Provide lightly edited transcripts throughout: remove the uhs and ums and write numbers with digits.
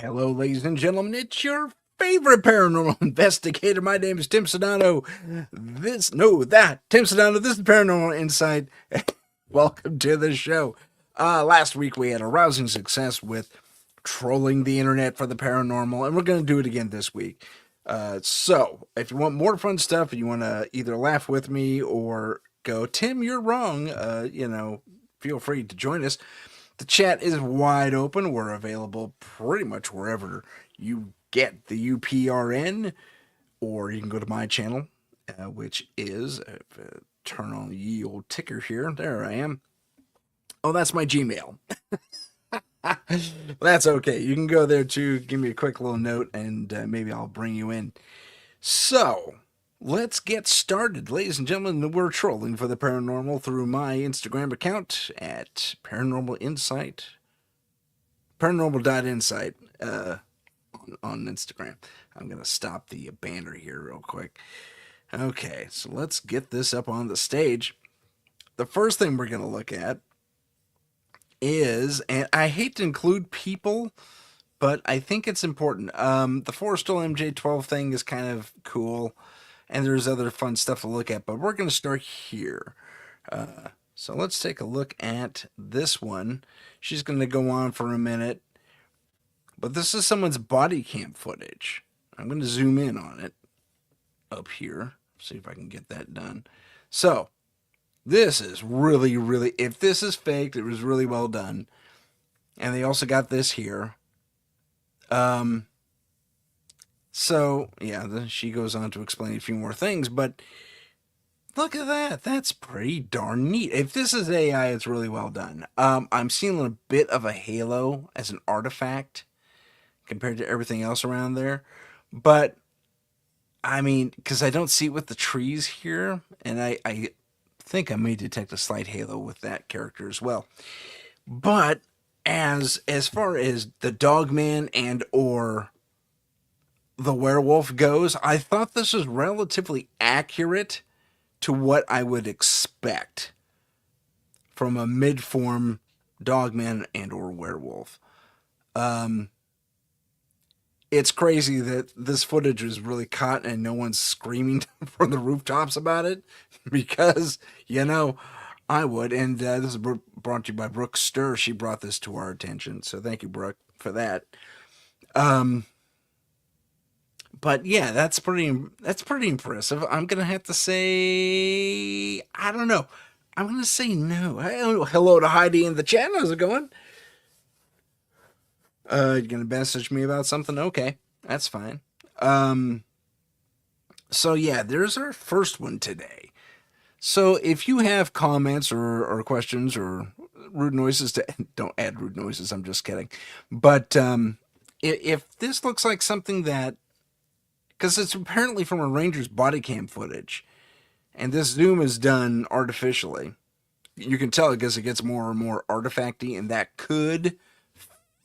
Hello, ladies and gentlemen. It's your favorite paranormal investigator. My name is Tim Sedano. Tim Sedano. This is Paranormal Insight. Welcome to the show. Last week we had a rousing success with trolling the internet for the paranormal, and we're going to do it again this week. So, if you want more fun stuff, and you want to either laugh with me or go, Tim, you're wrong, feel free to join us. The chat is wide open. We're available pretty much wherever you get the UPRN, or you can go to my channel, which is, turn on the ye old ticker here. There I am. Oh, that's my Gmail. That's okay. You can go there too. Give me a quick little note, and maybe I'll bring you in. So, let's get started. Ladies and gentlemen, we're trolling for the paranormal through my Instagram account at Paranormal Insight. Paranormal.insight on Instagram. I'm going to stop the banner here real quick. Okay, so let's get this up on the stage. The first thing we're going to look at is, and I hate to include people, but I think it's important. The Forrestal MJ12 thing is kind of cool, and there's other fun stuff to look at, but we're going to start here. So let's take a look at this one. She's going to go on for a minute, but this is someone's body cam footage. I'm going to zoom in on it up here, see if I can get that done. So this is really, really, if this is faked, it was really well done. And they also got this here. So, yeah, she goes on to explain a few more things, but look at that. That's pretty darn neat. If this is AI, it's really well done. I'm seeing a bit of a halo as an artifact compared to everything else around there. But, I mean, because I don't see it with the trees here, and I think I may detect a slight halo with that character as well. But, as far as the Dogman and or the werewolf goes, I thought this was relatively accurate to what I would expect from a mid-form dogman and or werewolf. It's crazy that this footage was really caught and no one's screaming from the rooftops about it, because, I would. And this is brought to you by Brooke Stir. She brought this to our attention, so thank you, Brooke, for that. But yeah, that's pretty impressive. I'm gonna have to say, I don't know. I'm gonna say no. Hello to Heidi in the chat. How's it going? You gonna message me about something? Okay, that's fine. So yeah, there's our first one today. So if you have comments or questions or rude noises, don't add rude noises. I'm just kidding. But if this looks like something that, because it's apparently from a ranger's body cam footage, and this zoom is done artificially. You can tell because it gets more and more artifacty, and that could,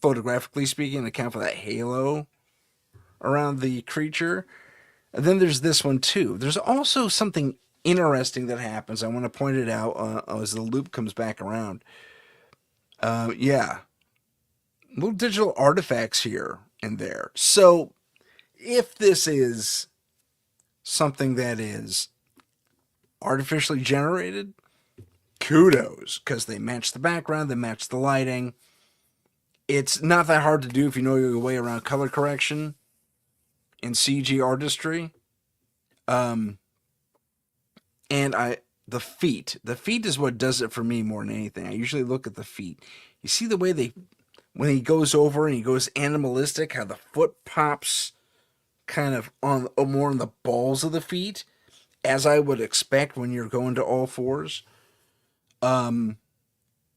photographically speaking, account for that halo around the creature. And then there's this one too. There's also something interesting that happens. I want to point it out as the loop comes back around. Yeah, little digital artifacts here and there. So if this is something that is artificially generated, kudos, because they match the background, they match the lighting. It's not that hard to do if you know your way around color correction in CG artistry. And the feet is what does it for me more than anything. I usually look at the feet. You see the way when he goes over and he goes animalistic, how the foot pops kind of on more on the balls of the feet, as I would expect when you're going to all fours. And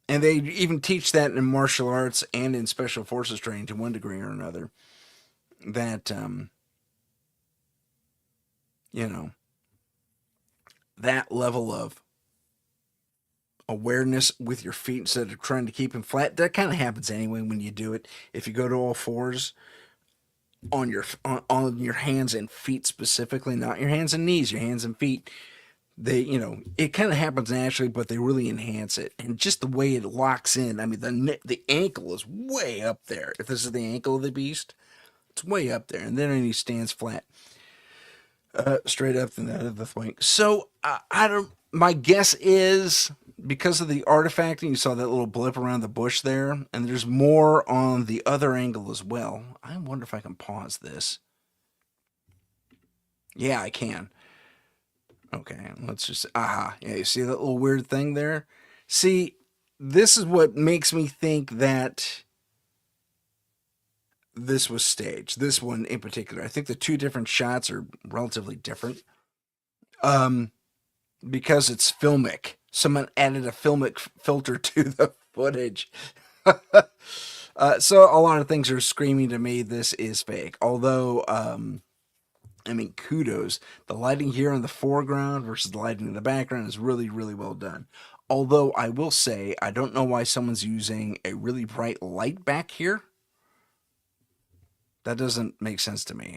they even teach that in martial arts and in special forces training to one degree or another. That, that level of awareness with your feet instead of trying to keep them flat, that kind of happens anyway when you do it. If you go to all fours on your hands and feet specifically, not your hands and knees, your hands and feet, They, it kind of happens naturally, but they really enhance it, and just the way it locks in. I mean, the ankle is way up there. If this is the ankle of the beast, it's way up there, and then he stands flat, straight up the net of the thing. So I don't. My guess is because of the artifact, and you saw that little blip around the bush there, and there's more on the other angle as well. I wonder if I can pause this. Yeah, I can. Okay, let's just. Aha. Yeah, you see that little weird thing there? See, this is what makes me think that this was staged. This one in particular. I think the two different shots are relatively different. Um, because it's filmic. Someone added a filmic filter to the footage. So a lot of things are screaming to me this is fake. Although, I mean, kudos. The lighting here in the foreground versus the lighting in the background is really, really well done. Although I will say, I don't know why someone's using a really bright light back here. That doesn't make sense to me.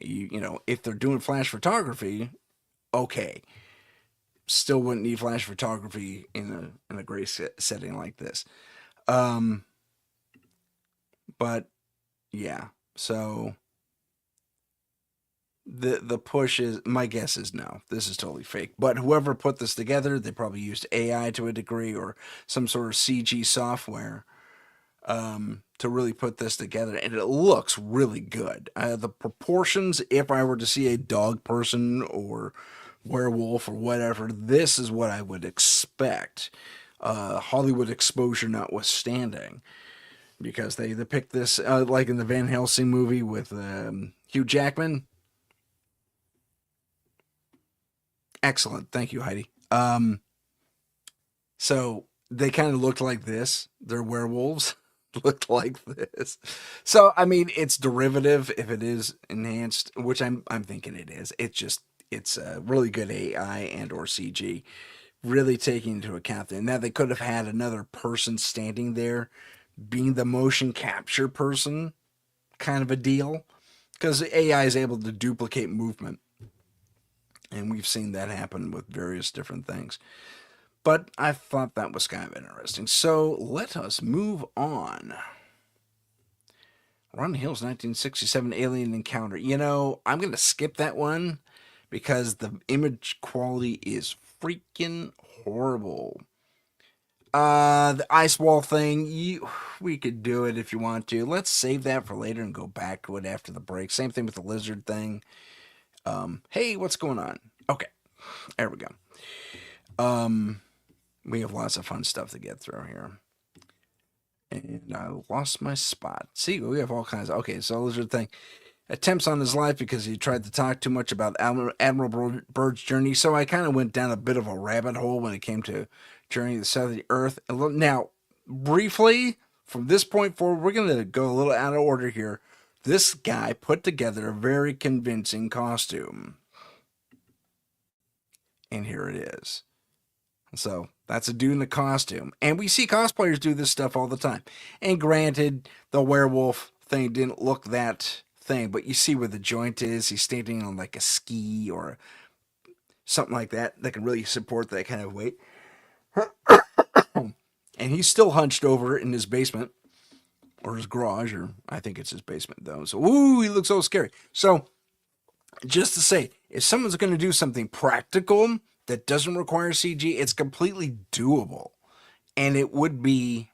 If they're doing flash photography, okay. Still wouldn't need flash photography in a gray setting like this. Um, but yeah, so the push is, my guess is no, this is totally fake. But whoever put this together, they probably used AI to a degree or some sort of CG software to really put this together, and it looks really good. The proportions, if I were to see a dog person or werewolf or whatever, this is what I would expect. Hollywood exposure notwithstanding, because they depict this like in the Van Helsing movie with Hugh Jackman. Excellent, thank you, Heidi. So they kind of looked like this. They're werewolves. Looked like this. So I mean, it's derivative if it is enhanced, which I'm thinking it is. It's a really good AI and or CG, really taking into account that. Now they could have had another person standing there, being the motion capture person, kind of a deal, because AI is able to duplicate movement, and we've seen that happen with various different things. But I thought that was kind of interesting. So let us move on. Ron Hill's 1967 Alien Encounter. I'm going to skip that one because the image quality is freaking horrible. The ice wall thing, we could do it if you want to. Let's save that for later and go back to it after the break. Same thing with the lizard thing. Hey, what's going on? Okay, there we go. We have lots of fun stuff to get through here. And I lost my spot. See, we have all kinds of. Okay, so lizard thing. Attempts on his life because he tried to talk too much about Admiral Byrd's journey. So I kind of went down a bit of a rabbit hole when it came to Journey to the Center of the Earth. Now, briefly, from this point forward, we're going to go a little out of order here. This guy put together a very convincing costume. And here it is. So that's a dude in a costume. And we see cosplayers do this stuff all the time. And granted, the werewolf thing didn't look that thing, but you see where the joint is. He's standing on like a ski or something like that that can really support that kind of weight. And he's still hunched over in his basement or his garage, or I think it's his basement though. So, ooh, he looks so scary. So, just to say, if someone's going to do something practical that doesn't require CG, it's completely doable. And it would be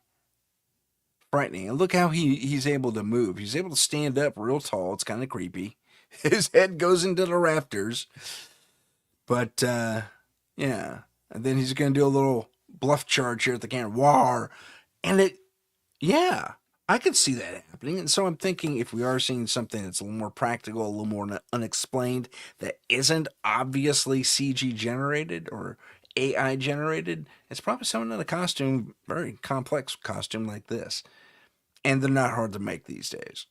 frightening. And look how he's able to move. He's able to stand up real tall. It's kind of creepy. His head goes into the rafters. But, yeah. And then he's going to do a little bluff charge here at the camera. War. And yeah, I could see that happening. And so I'm thinking if we are seeing something that's a little more practical, a little more unexplained, that isn't obviously CG generated or AI generated, it's probably someone in a costume, very complex costume like this. And they're not hard to make these days.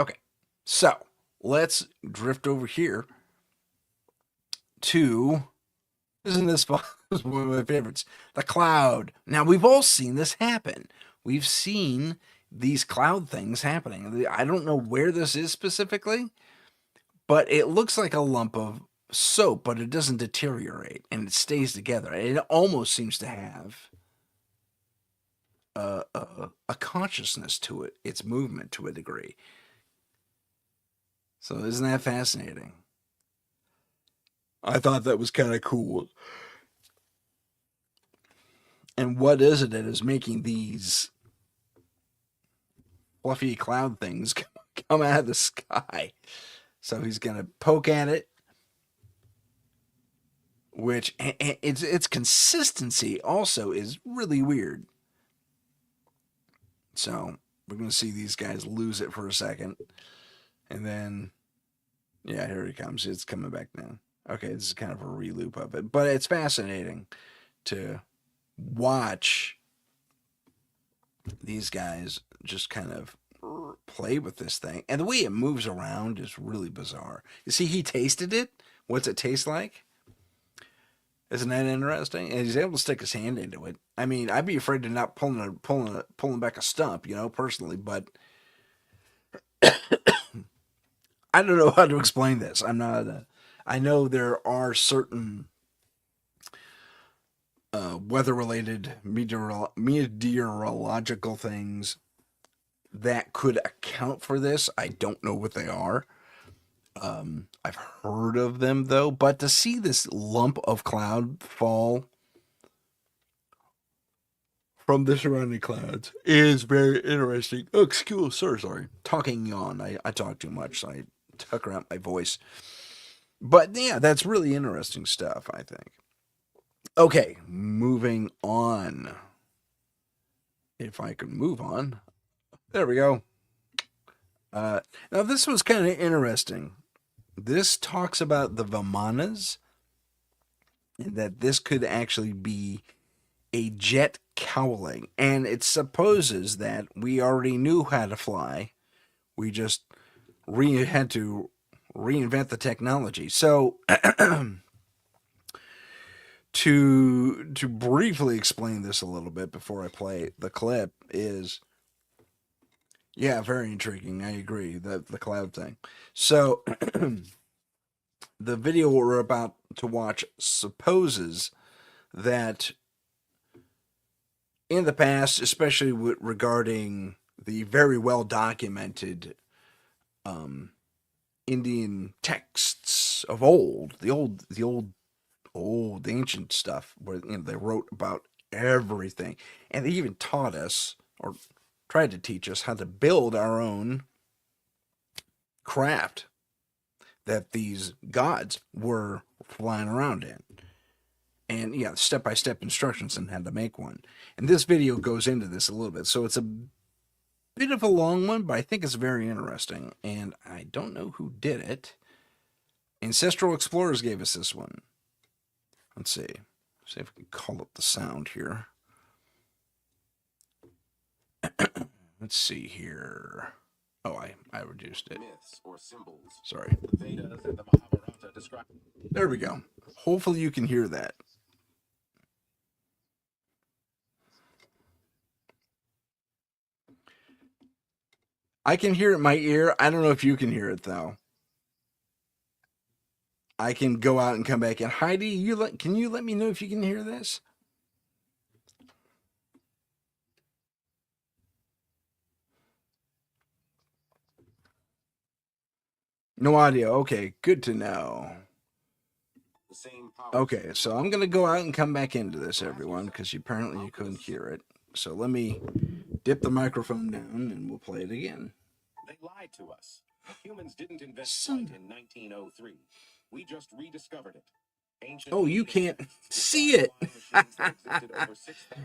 Okay, so let's drift over here to, isn't this fun? This is one of my favorites. The cloud. Now, we've all seen this happen. We've seen these cloud things happening. I don't know where this is specifically, but it looks like a lump of soap, but it doesn't deteriorate and it stays together. And it almost seems to have a consciousness to it, its movement to a degree. So isn't that fascinating? I thought that was kind of cool. And what is it that is making these fluffy cloud things come out of the sky? So he's gonna poke at it, which its consistency also is really weird. So we're gonna see these guys lose it for a second, and then yeah, here he comes. It's coming back now. Okay, this is kind of a reloop of it, but it's fascinating to watch these guys just kind of play with this thing. And the way it moves around is really bizarre. You see, he tasted it. What's it taste like? Isn't that interesting? And he's able to stick his hand into it. I mean, I'd be afraid of not pulling back a stump, personally. But I don't know how to explain this. I'm not. I know there are certain weather-related meteorological things that could account for this. I don't know what they are. I've heard of them though, but to see this lump of cloud fall from the surrounding clouds is very interesting. Oh, excuse, sorry. Talking yawn. I talk too much, so I tucker out my voice. But yeah, that's really interesting stuff, I think. Okay, moving on. If I can move on. There we go. Now, this was kind of interesting. This talks about the Vimanas, and that this could actually be a jet cowling. And it supposes that we already knew how to fly. We just had to reinvent the technology. So, to briefly explain this a little bit before I play the clip is, yeah, very intriguing. I agree. The cloud thing. So the video we're about to watch supposes that in the past, especially regarding the very well documented um, Indian texts of old, the ancient stuff, where they wrote about everything, and they even taught us or tried to teach us how to build our own craft that these gods were flying around in. And yeah, step by step instructions on how to make one. And this video goes into this a little bit. So it's a bit of a long one, but I think it's very interesting. And I don't know who did it. Ancestral Explorers gave us this one. Let's see. See if we can call up the sound here. Let's see here. Oh, I reduced it. Myths or symbols. Sorry. The Vedas and the Mahabharata describe. There we go. Hopefully you can hear that. I can hear it in my ear. I don't know if you can hear it though. I can go out and come back in. Heidi, can you let me know if you can hear this? No audio. Okay, good to know. Okay, so I'm gonna go out and come back into this, everyone, because apparently you couldn't hear it. So let me dip the microphone down and we'll play it again. They lied to us. Humans didn't invent flight in 1903. We just rediscovered it. Ancient oh, you can't see it.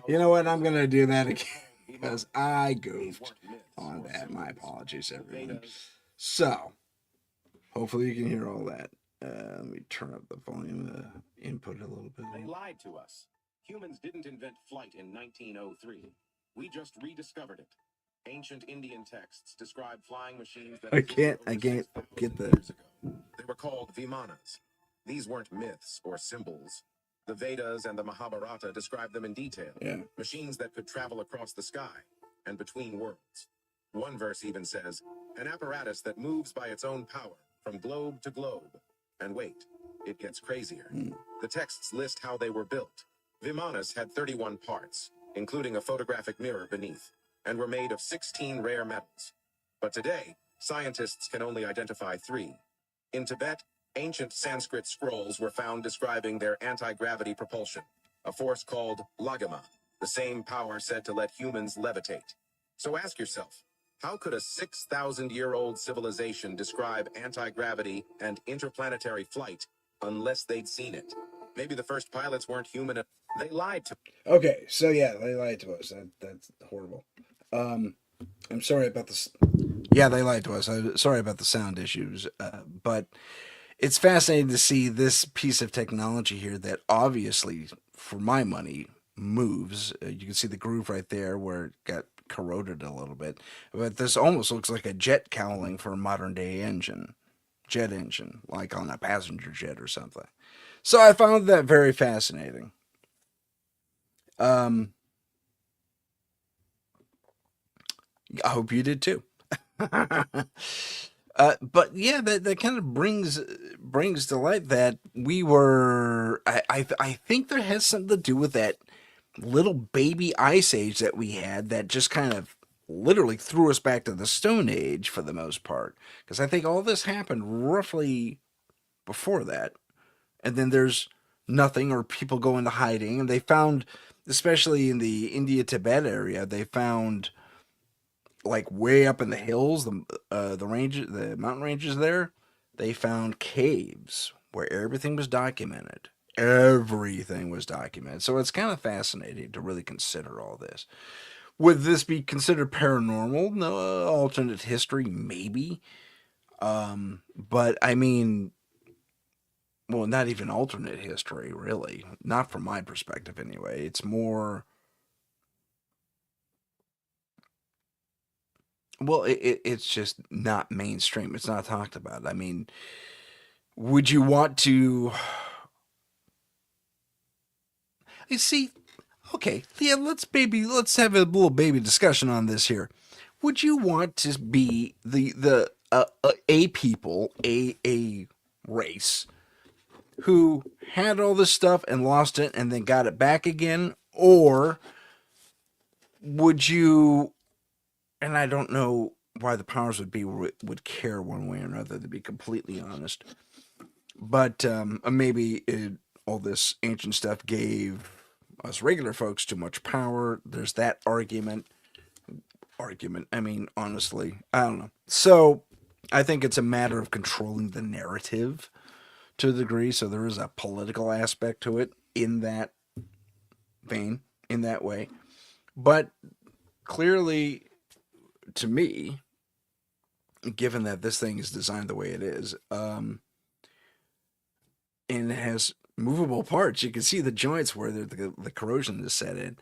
You know what? I'm going to do that again because I goofed on that. My apologies, everyone. So, hopefully you can hear all that. Let me turn up the volume input a little bit. They lied to us. Humans didn't invent flight in 1903. We just rediscovered it. Ancient Indian texts describe flying machines that I can't get the years ago. They were called Vimanas. These weren't myths or symbols. The Vedas and the Mahabharata describe them in detail. Yeah. Machines that could travel across the sky and between worlds. One verse even says, an apparatus that moves by its own power from globe to globe. And wait, It gets crazier. The texts list how they were built. Vimanas had 31 parts, including a photographic mirror beneath, and were made of 16 rare metals. But today, scientists can only identify three. In Tibet, ancient Sanskrit scrolls were found describing their anti-gravity propulsion, a force called lagama, the same power said to let humans levitate. So ask yourself, how could a 6,000-year-old civilization describe anti-gravity and interplanetary flight unless they'd seen it? Maybe the first pilots weren't human. They lied to. Okay, so yeah, they lied to us. That's horrible. Um, I'm sorry about this. Yeah, they lied to us. I'm sorry about the sound issues, but it's fascinating to see this piece of technology here that obviously, for my money, moves. You can see the groove right there where it got corroded a little bit, but this almost looks like a jet cowling for a modern day jet engine, like on a passenger jet or something. So I found that very fascinating. Um, I hope you did too. But yeah, that kind of brings to light that we were. I think there has something to do with that little baby ice age that we had that just kind of literally threw us back to the Stone Age for the most part. Because I think all this happened roughly before that, and then there's nothing or people go into hiding, and they found, especially in the India Tibet area, they found like way up in the hills, the ranges, the mountain ranges there, they found caves where everything was documented. Everything was documented. So it's kind of fascinating to really consider all this. Would this be considered paranormal? No, alternate history, maybe. But I mean, well, not even alternate history, really. Not from my perspective, anyway. It's more, well, it's just not mainstream. It's not talked about. I mean, would you want to? You see, okay, yeah, let's have a little baby discussion on this here. Would you want to be a people, a race who had all this stuff and lost it and then got it back again, or would you? And I don't know why the powers would care one way or another. To be completely honest, but maybe all this ancient stuff gave us regular folks too much power. There's that argument. I mean, honestly, I don't know. So I think it's a matter of controlling the narrative to a degree. So there is a political aspect to it in that vein, in that way. But clearly, to me, given that this thing is designed the way it is, and it has movable parts, you can see the joints where the corrosion is set in.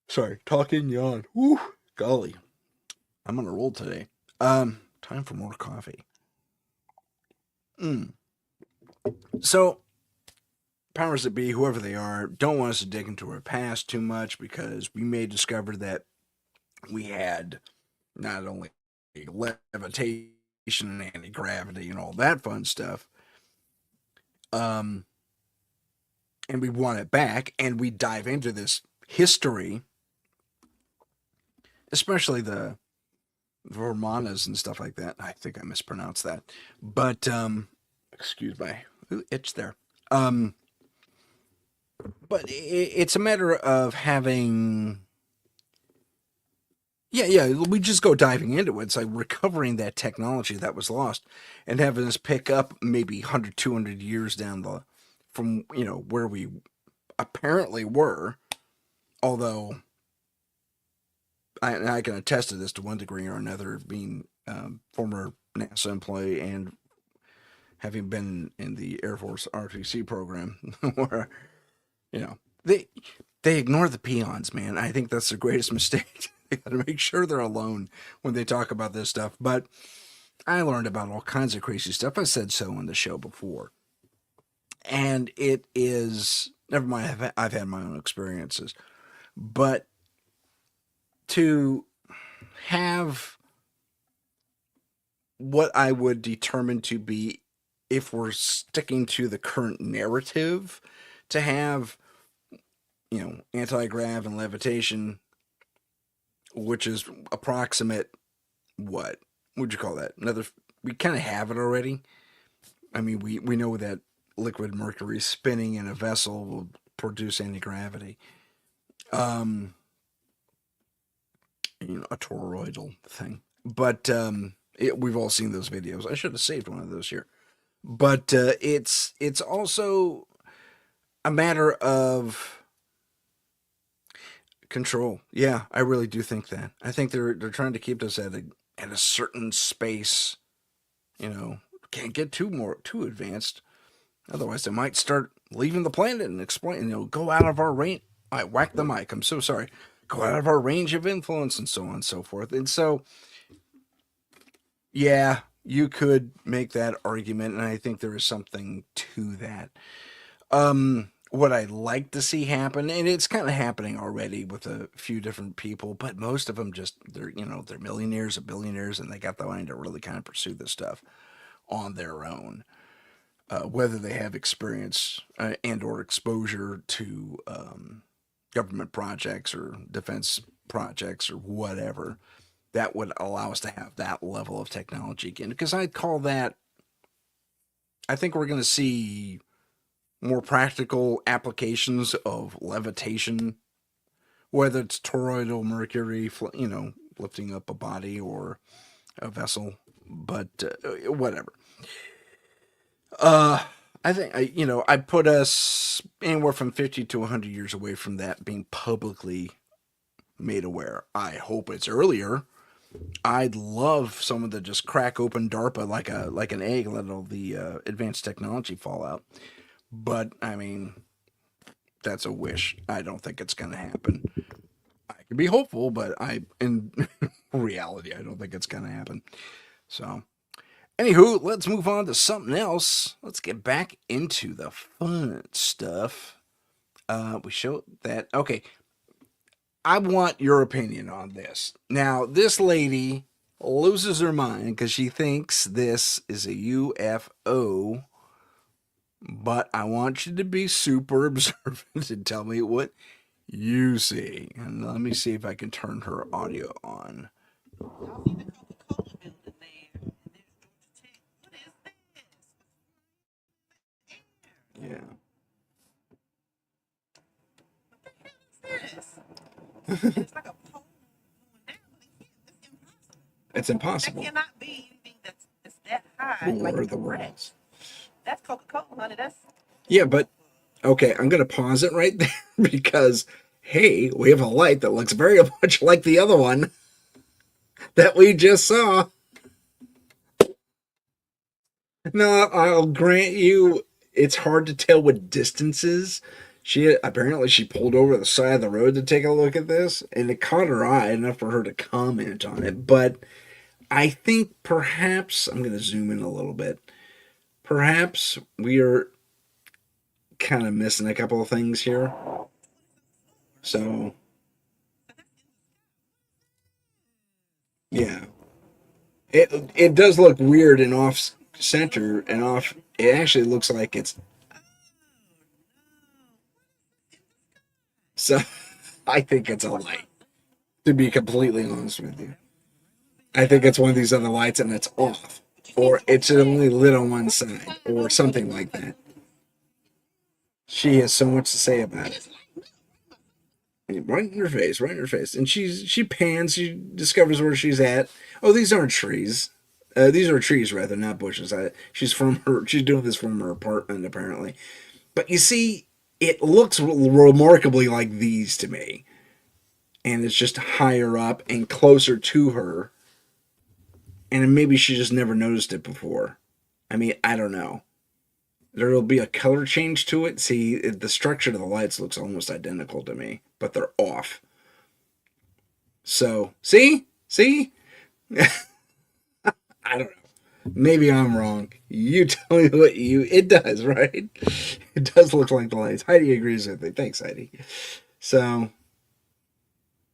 Sorry, talking yawn. Woo, golly, I'm on a roll today. Time for more coffee. Mm. So, powers that be, whoever they are, don't want us to dig into our past too much because we may discover that we had not only levitation and anti gravity and all that fun stuff, um, and we want it back, and we dive into this history, especially the Vermanas and stuff like that. I think I mispronounced that, but excuse my itch there. Um, but it's a matter of having. Yeah, yeah, we just go diving into it. It's like recovering that technology that was lost and having us pick up maybe 100, 200 years down the from, where we apparently were. Although I can attest to this to one degree or another, being former NASA employee and having been in the Air Force RTC program, where you know they they ignore the peons, man. I think that's the greatest mistake. They got to make sure they're alone when they talk about this stuff. But I learned about all kinds of crazy stuff. I said so on the show before, and it is never mind. I've had my own experiences, but to have what I would determine to be if we're sticking to the current narrative, to have, anti-grav and levitation, which is approximate, what would you call that? Another, we kind of have it already. I mean, we know that liquid mercury spinning in a vessel will produce anti-gravity. Um, a toroidal thing. But we've all seen those videos. I should have saved one of those here. But it's also a matter of control. Yeah, I really do think that. I think they're trying to keep us at a certain space. Can't get too advanced. Otherwise, they might start leaving the planet and explain. Go out of our range. I whacked the mic. I'm so sorry. Go out of our range of influence and so on and so forth. And so, yeah, you could make that argument, and I think there is something to that. What I'd like to see happen, and it's kind of happening already with a few different people, but most of them just they're millionaires or billionaires, and they got the money to really kind of pursue this stuff on their own. Whether they have experience and or exposure to government projects or defense projects or whatever, that would allow us to have that level of technology again. Because I'd call that, I think we're going to see more practical applications of levitation, whether it's toroidal mercury, lifting up a body or a vessel, but whatever. Uh, I think I put us anywhere from 50 to 100 years away from that being publicly made aware. I hope it's earlier. I'd love someone to just crack open DARPA like an egg, let all the advanced technology fall out. But I mean, that's a wish. I don't think it's going to happen. I can be hopeful, but in reality, I don't think it's going to happen. So, anywho, let's move on to something else. Let's get back into the fun stuff. We show that. Okay, I want your opinion on this. Now, this lady loses her mind because she thinks this is a UFO, but I want you to be super observant and tell me what you see. And let me see if I can turn her audio on. Yeah. It's impossible. That cannot be anything that's that high. Or the words. That's Coca-Cola, honey. Yeah, but okay, I'm gonna pause it right there because hey, we have a light that looks very much like the other one that we just saw. No, I'll grant you, it's hard to tell what distances. She pulled over the side of the road to take a look at this, and it caught her eye enough for her to comment on it. But I think perhaps I'm going to zoom in a little bit. Perhaps we are kind of missing a couple of things here. So yeah, it does look weird and off center and off. It actually looks like it's so. I think it's a light. To be completely honest with you, I think it's one of these other lights and it's off, or it's only lit on one side, or something like that. She has so much to say about it. Right in her face, right in her face. And she pans, she discovers where she's at. Oh, these aren't trees. These are trees rather, not bushes. She's doing this from her apartment apparently. But you see, it looks remarkably like these to me. And it's just higher up and closer to her. And maybe she just never noticed it before. I mean, I don't know. There'll be a color change to it. See, the structure of the lights looks almost identical to me, but they're off. So, see, I don't know. Maybe I'm wrong. You tell me what you. It does, right? It does look like the lights. Heidi agrees with me. Thanks, Heidi. So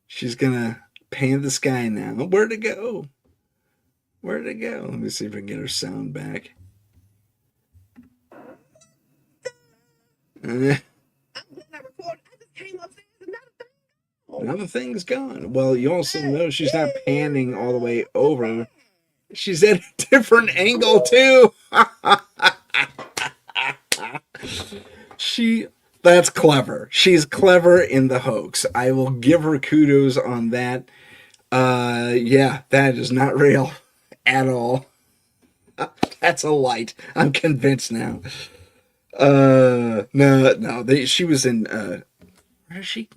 she's gonna paint the sky now. Where'd it go? Where'd it go? Let me see if I can get her sound back. Eh, another thing's gone. Well, you also know she's not panning all the way over. She's at a different angle too. she that's clever. She's clever in the hoax. I will give her kudos on that. Yeah, that is not real at all. That's a light. I'm convinced now. No. She was in. Where is she?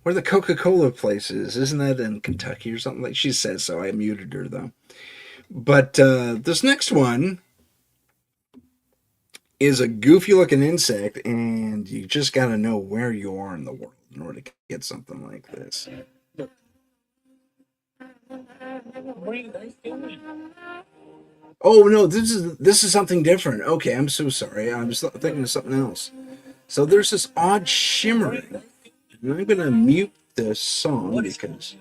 Where the Coca-Cola place is? Isn't that in Kentucky or something like? She says so. I muted her though. But this next one is a goofy-looking insect, and you just got to know where you are in the world in order to get something like this. Oh no, this is something different. Okay, I'm so sorry. I was thinking of something else. So there's this odd shimmering, and I'm gonna mute the song because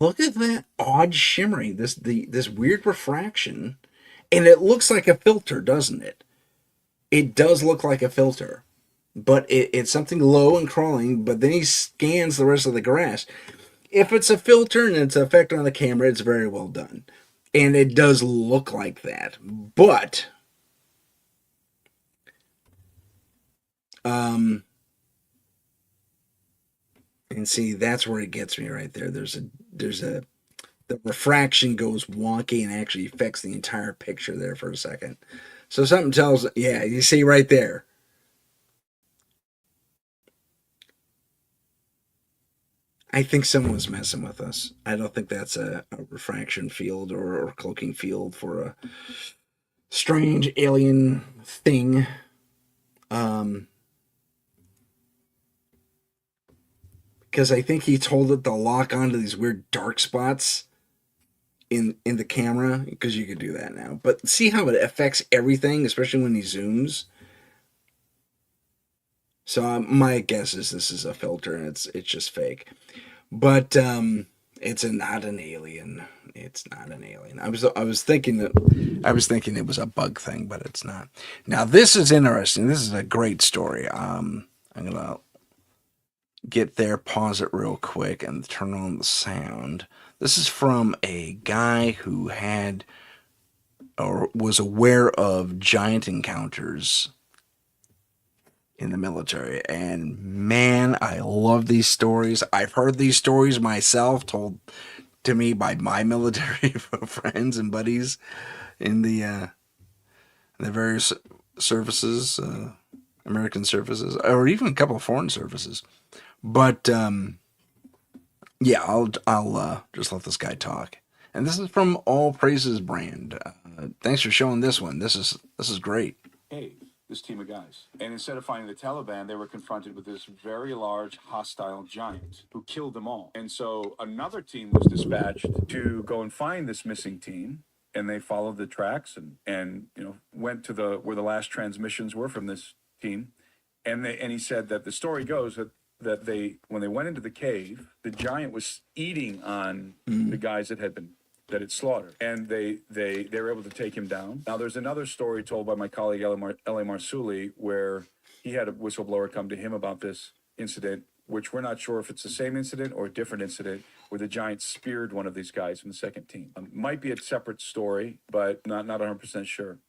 look at that odd shimmering. This weird refraction, and it looks like a filter, doesn't it? It does look like a filter, but it's something low and crawling. But then he scans the rest of the grass. If it's a filter and it's an effect on the camera, it's very well done. And it does look like that. But and see, that's where it gets me right there. There's a the refraction goes wonky and actually affects the entire picture there for a second. So something tells, yeah, you see right there. I think someone's messing with us. I don't think that's a refraction field or cloaking field for a strange alien thing. Um, because I think he told it to lock onto these weird dark spots in the camera because you could do that now. But see how it affects everything, especially when he zooms. So my guess is this is a filter and it's just fake. But it's not an alien. It's not an alien. I was thinking it was a bug thing, but it's not. Now this is interesting. This is a great story. I'm gonna get there, pause it real quick, and turn on the sound. This is from a guy who had or was aware of giant encounters in the military. And man, I love these stories. I've heard these stories myself told to me by my military friends and buddies in the various services, American services, or even a couple of foreign services. But yeah, I'll just let this guy talk. And this is from All Praises brand. Thanks for showing this one. This is great. Hey, this team of guys. And instead of finding the Taliban, they were confronted with this very large hostile giant who killed them all. And so another team was dispatched to go and find this missing team. And they followed the tracks and went to the where the last transmissions were from this team. And he said that the story goes that they when they went into the cave, the giant was eating on the guys that had slaughtered, and they were able to take him down. Now, there's another story told by my colleague L.A. Marsuli where he had a whistleblower come to him about this incident, which we're not sure if it's the same incident or a different incident, where the giant speared one of these guys from the second team. Might be a separate story, but not 100% sure.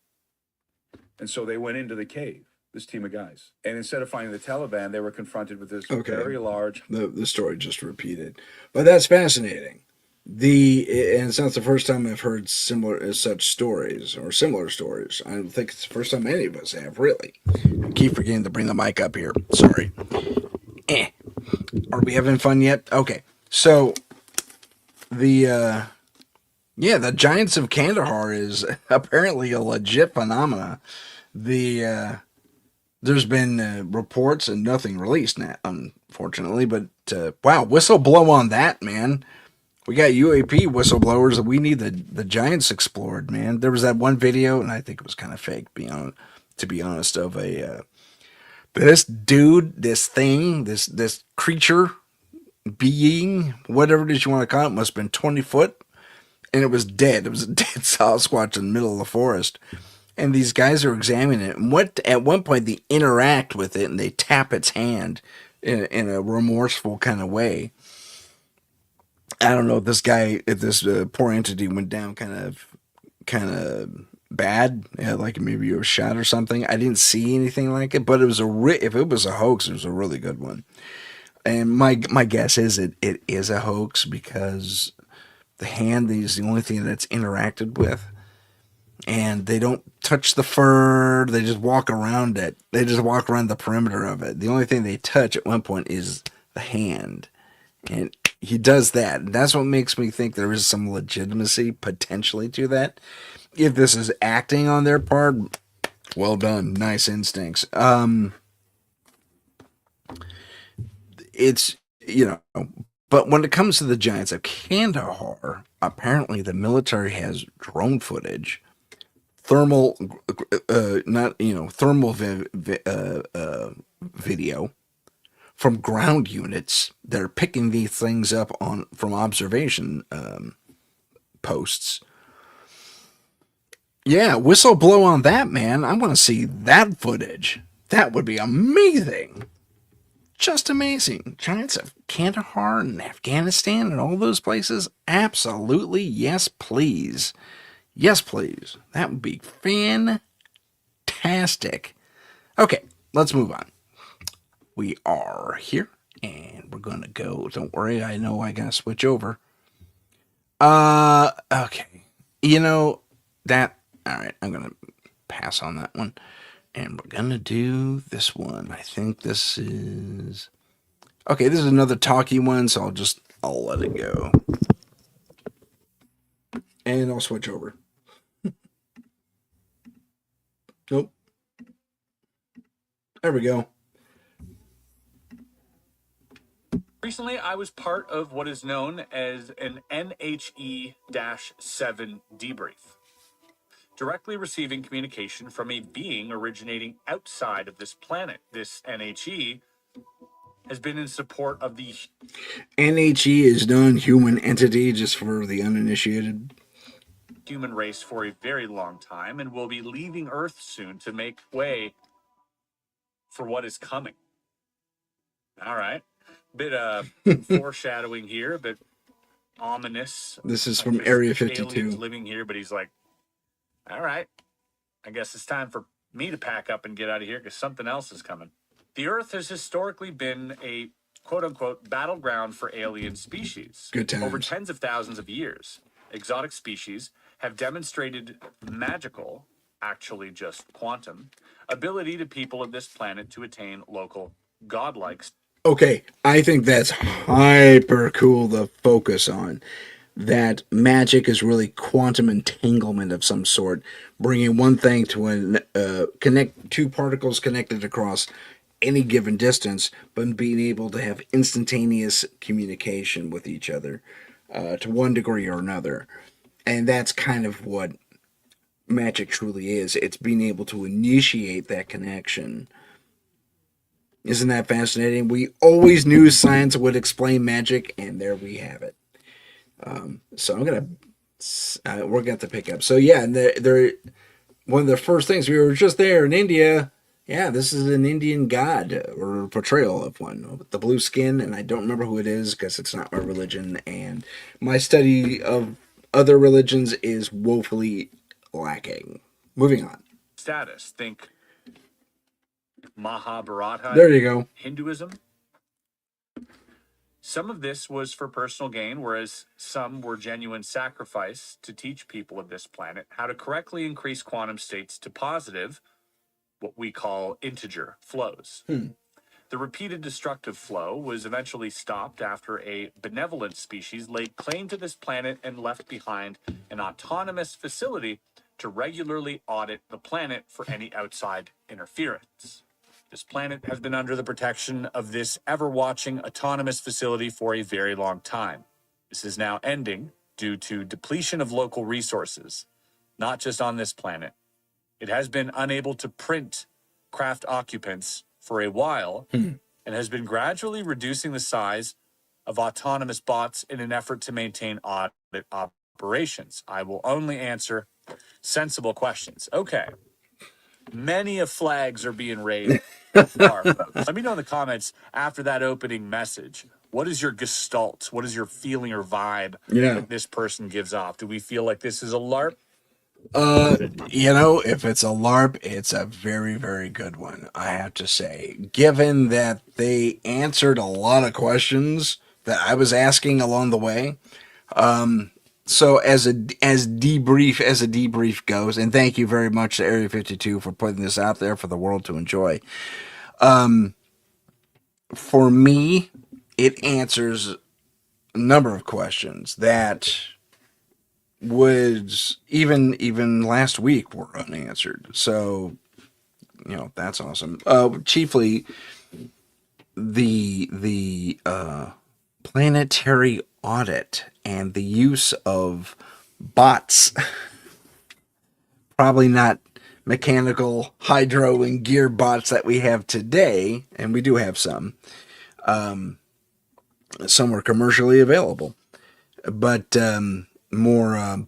And so they went into the cave, this team of guys. And instead of finding the Taliban, they were confronted with this very large. The story just repeated. But that's fascinating. And it's not the first time I've heard such stories or similar stories. I don't think it's the first time any of us have, really. I keep forgetting to bring the mic up here. Sorry. Are we having fun yet? Okay. So the the Giants of Kandahar is apparently a legit phenomena. There's been reports and nothing released, unfortunately. But wow, whistle blow on that, man. We got UAP whistleblowers. We need the Giants explored, man. There was that one video, and I think it was kind of fake, to be honest, of this dude, this thing, this creature, being, whatever it is you want to call it, must have been 20 foot, and it was dead. It was a dead Sasquatch in the middle of the forest. And these guys are examining it. And at one point they interact with it and they tap its hand in a remorseful kind of way. I don't know if this poor entity went down kind of bad, yeah, like maybe it was shot or something. I didn't see anything like it, but if it was a hoax, it was a really good one. And my guess is it is a hoax because the hand is the only thing that's interacted with, and they don't touch the fur. They just walk around it. They just walk around the perimeter of it. The only thing they touch at one point is the hand, and he does that. And that's what makes me think there is some legitimacy potentially to that. If this is acting on their part, well done, nice instincts. It's but when it comes to the Giants of Kandahar, apparently the military has drone footage, thermal, not thermal video from ground units that are picking these things up on from observation posts. Yeah, whistle blow on that, man. I want to see that footage. That would be amazing. Just amazing. Giants of Kandahar and Afghanistan and all those places? Absolutely. Yes, please. Yes, please. That would be fantastic. Okay, let's move on. We are here and we're going to go. Don't worry, I know I got to switch over. Okay. You know, that. All right, I'm going to pass on that one. And we're going to do this one. I think this is. Okay, this is another talky one, so I'll let it go. And I'll switch over. Nope. There we go. Recently, I was part of what is known as an NHE 7 debrief, directly receiving communication from a being originating outside of this planet. This NHE has been in support of the NHE is non-human entity, just for the uninitiated. Human race for a very long time and will be leaving Earth soon to make way for what is coming. All right. Bit of foreshadowing here, a bit ominous. This is from Area 52. Aliens living here, but he's like, all right, I guess it's time for me to pack up and get out of here because something else is coming. The Earth has historically been a quote unquote battleground for alien species. Good times. Over tens of thousands of years, exotic species have demonstrated magical, actually just quantum, ability to people of this planet to attain local godlike. Okay, I think that's hyper cool to focus on. That magic is really quantum entanglement of some sort, bringing one thing to connect two particles connected across any given distance, but being able to have instantaneous communication with each other to one degree or another. And that's kind of what magic truly is. It's being able to initiate that connection. Isn't that fascinating? We always knew science would explain magic, and there we have it. So we're gonna have to pick up. So yeah, and they're one of the first things, we were just there in India. Yeah, this is an Indian god or portrayal of one with the blue skin, and I don't remember who it is because it's not my religion, and my study of other religions is woefully lacking. Moving on. Status. Think Mahabharata. There you go. Hinduism. Some of this was for personal gain, whereas some were genuine sacrifice to teach people of this planet how to correctly increase quantum states to positive, what we call integer flows. The repeated destructive flow was eventually stopped after a benevolent species laid claim to this planet and left behind an autonomous facility to regularly audit the planet for any outside interference. This planet has been under the protection of this ever-watching autonomous facility for a very long time. This is now ending due to depletion of local resources, not just on this planet. It has been unable to print craft occupants for a while and has been gradually reducing the size of autonomous bots in an effort to maintain audit operations. I will only answer sensible questions. Okay. Many of flags are being raised so far. Let me know in the comments after that opening message. What is your gestalt? What is your feeling or vibe that this person gives off? Do we feel like this is a LARP? If it's a LARP, it's a very, very good one, I have to say. Given that they answered a lot of questions that I was asking along the way. So as a debrief goes, and thank you very much to Area 52 for putting this out there for the world to enjoy. For me, it answers a number of questions that was even last week were unanswered. So, that's awesome. Chiefly the planetary audit and the use of bots. Probably not mechanical hydro and gear bots that we have today, and we do have some. Some are commercially available, but more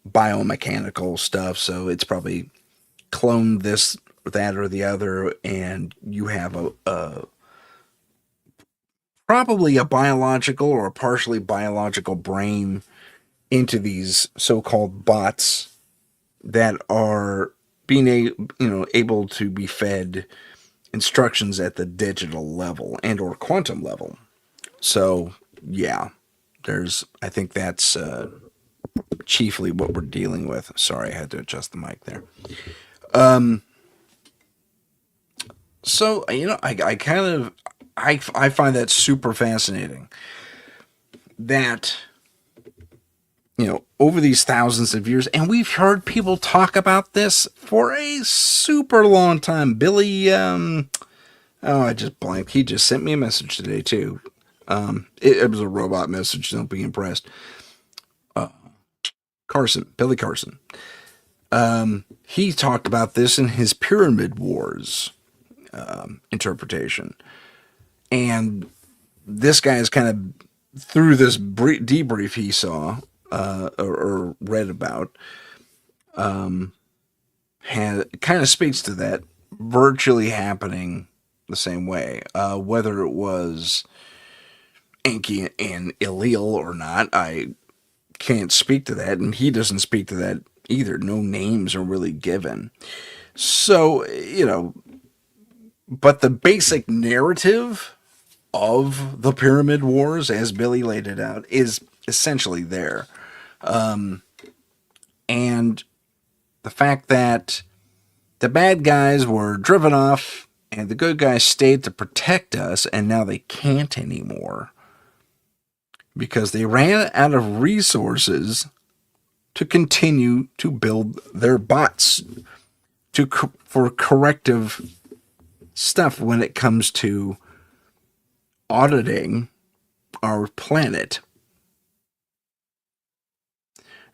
biomechanical stuff. So it's probably clone this, that, or the other, and you have a probably a biological or a partially biological brain into these so-called bots that are able to be fed instructions at the digital level and or quantum level. So yeah, I think that's chiefly what we're dealing with. Sorry, I had to adjust the mic there. So I kind of I find that super fascinating that over these thousands of years, and we've heard people talk about this for a super long time. Billy, I just blanked. He just sent me a message today too. It was a robot message. Don't be impressed. Billy Carson. He talked about this in his Pyramid Wars interpretation, and this guy is kind of through this debrief he saw or read about, kind of speaks to that virtually happening the same way. Whether it was Enki and Illeal or not, I can't speak to that, and he doesn't speak to that either. No names are really given. So, but the basic narrative of the Pyramid Wars, as Billy laid it out, is essentially there. And the fact that the bad guys were driven off and the good guys stayed to protect us, and now they can't anymore because they ran out of resources to continue to build their bots for corrective stuff when it comes to auditing our planet.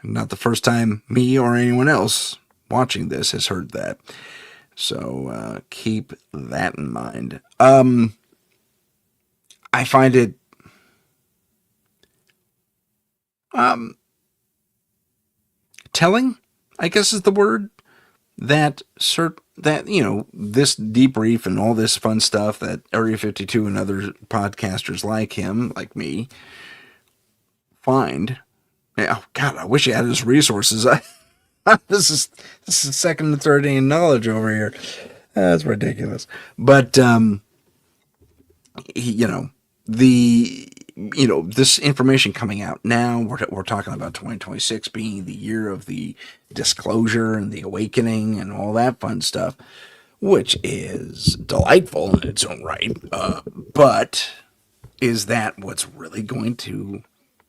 Not the first time me or anyone else watching this has heard that. So keep that in mind. I find it telling, I guess is the word, that this debrief and all this fun stuff that Area 52 and other podcasters like him, like me, find. Oh God, I wish I had his resources. This is second and third hand knowledge over here. That's ridiculous. But this information coming out now, we're talking about 2026 being the year of the disclosure and the awakening and all that fun stuff, which is delightful in its own right. But is that what's really going to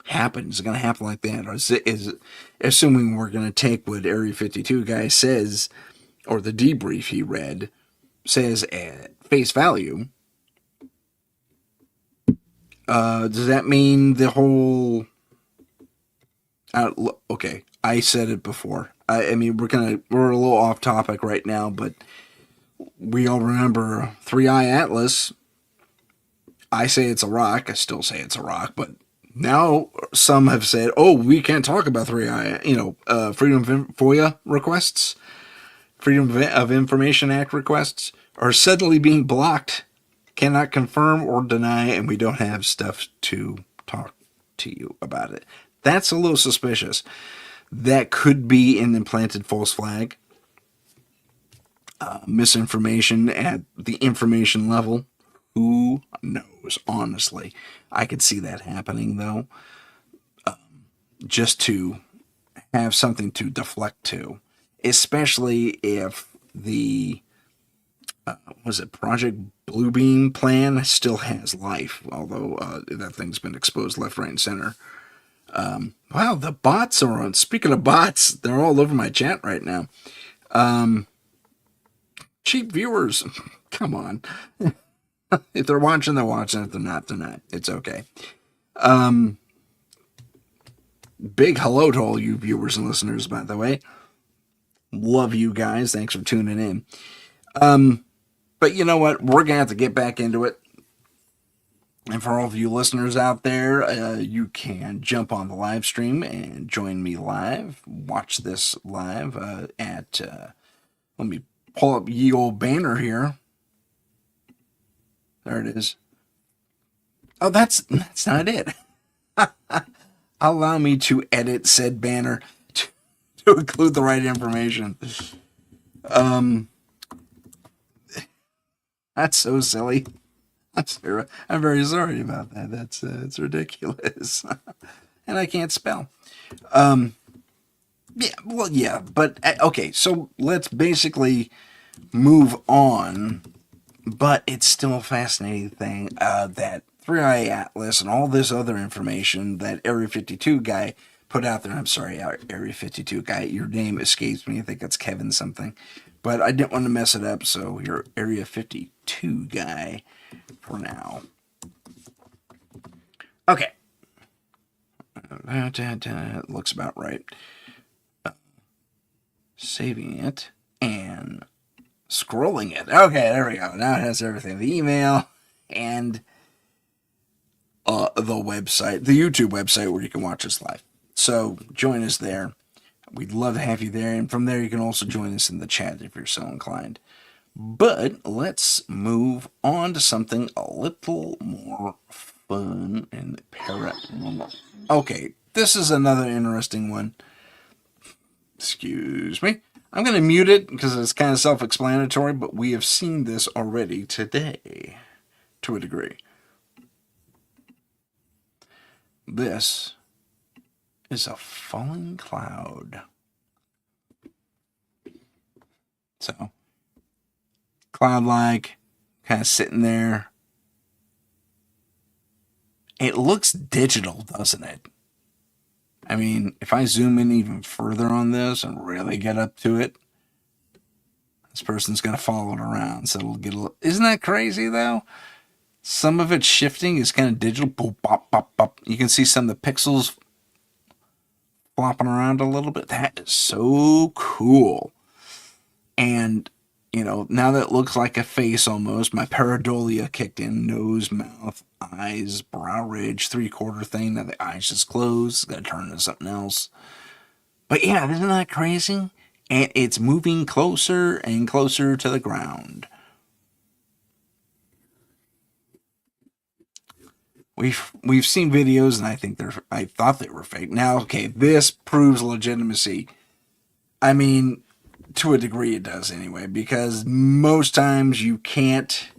happen? Is it going to happen like that? Or is assuming we're going to take what Area 52 guy says, or the debrief he read says at face value, does that mean the whole... okay, I said it before. I mean, we're a little off topic right now, but we all remember Three Eye Atlas. I say it's a rock. I still say it's a rock, but now some have said, "Oh, we can't talk about Three Eye." Freedom of FOIA requests. Freedom of Information Act requests are suddenly being blocked. Cannot confirm or deny, and we don't have stuff to talk to you about it. That's a little suspicious. That could be an implanted false flag. Misinformation at the information level. Who knows? Honestly, I could see that happening, though. Just to have something to deflect to, especially if the was it Project Bluebeam plan still has life, although that thing's been exposed left, right, and center. Wow, the bots are on. Speaking of bots, they're all over my chat right now. Cheap viewers, come on. If they're watching, they're watching. If they're not, they're not. It's okay. Big hello to all you viewers and listeners, by the way. Love you guys. Thanks for tuning in. But you know what? We're going to have to get back into it. And for all of you listeners out there, you can jump on the live stream and join me live. Watch this live at, let me pull up ye old banner here. There it is. Oh, that's not it. Allow me to edit said banner to include the right information. That's so silly. I'm very sorry about that. That's it's ridiculous, and I can't spell. Yeah, but okay. So let's basically move on. But it's still a fascinating thing that 3i Atlas and all this other information that Area 52 guy put out there. I'm sorry, Area 52 guy, your name escapes me. I think that's Kevin something. But I didn't want to mess it up, so you're Area 52 guy for now. Okay. That looks about right. Saving it and scrolling it. Okay, there we go. Now it has everything. The email and the website, the YouTube website where you can watch us live. So join us there. We'd love to have you there. And from there, you can also join us in the chat if you're so inclined. But let's move on to something a little more fun and paranormal. Okay, this is another interesting one. Excuse me. I'm going to mute it because it's kind of self-explanatory, but we have seen this already today to a degree. This is a falling cloud. So, cloud-like, kind of sitting there. It looks digital, doesn't it? I mean, if I zoom in even further on this and really get up to it, this person's going to follow it around. So it'll get a little... Isn't that crazy, though? Some of its shifting is kind of digital. Boop, bop, bop, bop. You can see some of the pixels flopping around a little bit. That is so cool. And, you know, now that it looks like a face almost, my pareidolia kicked in. Nose, mouth, eyes, brow ridge, three-quarter thing. Now the eyes just closed. It's going to turn into something else. But yeah, isn't that crazy? And it's moving closer and closer to the ground. We've seen videos, and I thought they were fake. Now, okay, this proves legitimacy. I mean, to a degree it does anyway, because most times you can't...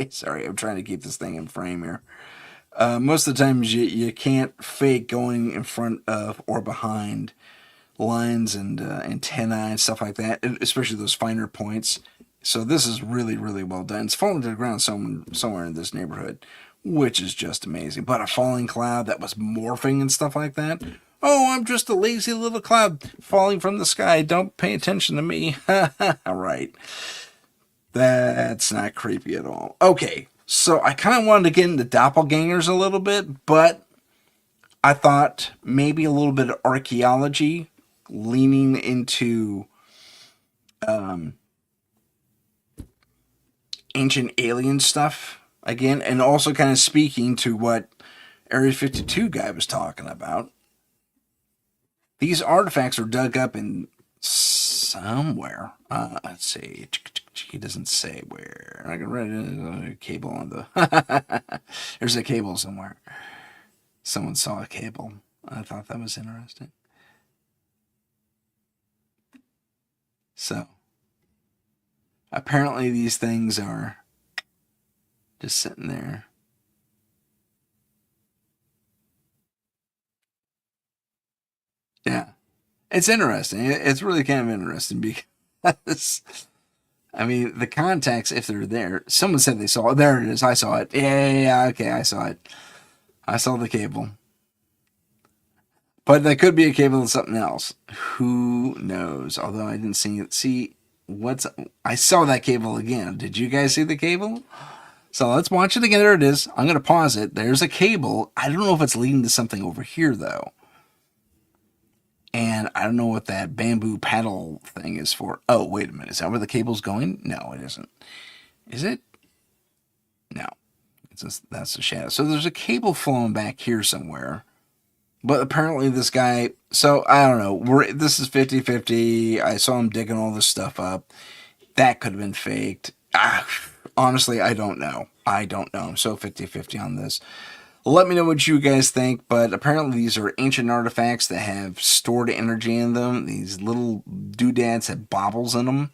Sorry, I'm trying to keep this thing in frame here. Most of the times you can't fake going in front of or behind lines and antennae and stuff like that, especially those finer points. So this is really, really well done. It's falling to the ground somewhere in this neighborhood, which is just amazing. But a falling cloud that was morphing and stuff like that. Oh, I'm just a lazy little cloud falling from the sky. Don't pay attention to me. All right. That's not creepy at all. Okay, so I kind of wanted to get into doppelgangers a little bit, but I thought maybe a little bit of archaeology leaning into ancient alien stuff again, and also kind of speaking to what Area 52 guy was talking about. These artifacts were dug up in somewhere. Let's see. He doesn't say where. I can read a cable on the. There's a cable somewhere. Someone saw a cable. I thought that was interesting. So, apparently these things are just sitting there. Yeah. It's interesting. It's really kind of interesting because, I mean, the contacts, if they're there, someone said they saw it. There it is. I saw it. Yeah, okay, I saw it. I saw the cable. But that could be a cable of something else. Who knows? Although I didn't see it. I saw that cable again. Did you guys see the cable? So let's watch it again. There it is. I'm going to pause it. There's a cable. I don't know if it's leading to something over here, though. And I don't know what that bamboo paddle thing is for. Oh, wait a minute. Is that where the cable's going? No, it isn't. Is it? No. That's the shadow. So there's a cable flowing back here somewhere. But apparently this guy... So, I don't know. This is 50-50. I saw him digging all this stuff up. That could have been faked. Honestly, I don't know. I'm so 50-50 on this. Let me know what you guys think, but apparently these are ancient artifacts that have stored energy in them. These little doodads have baubles in them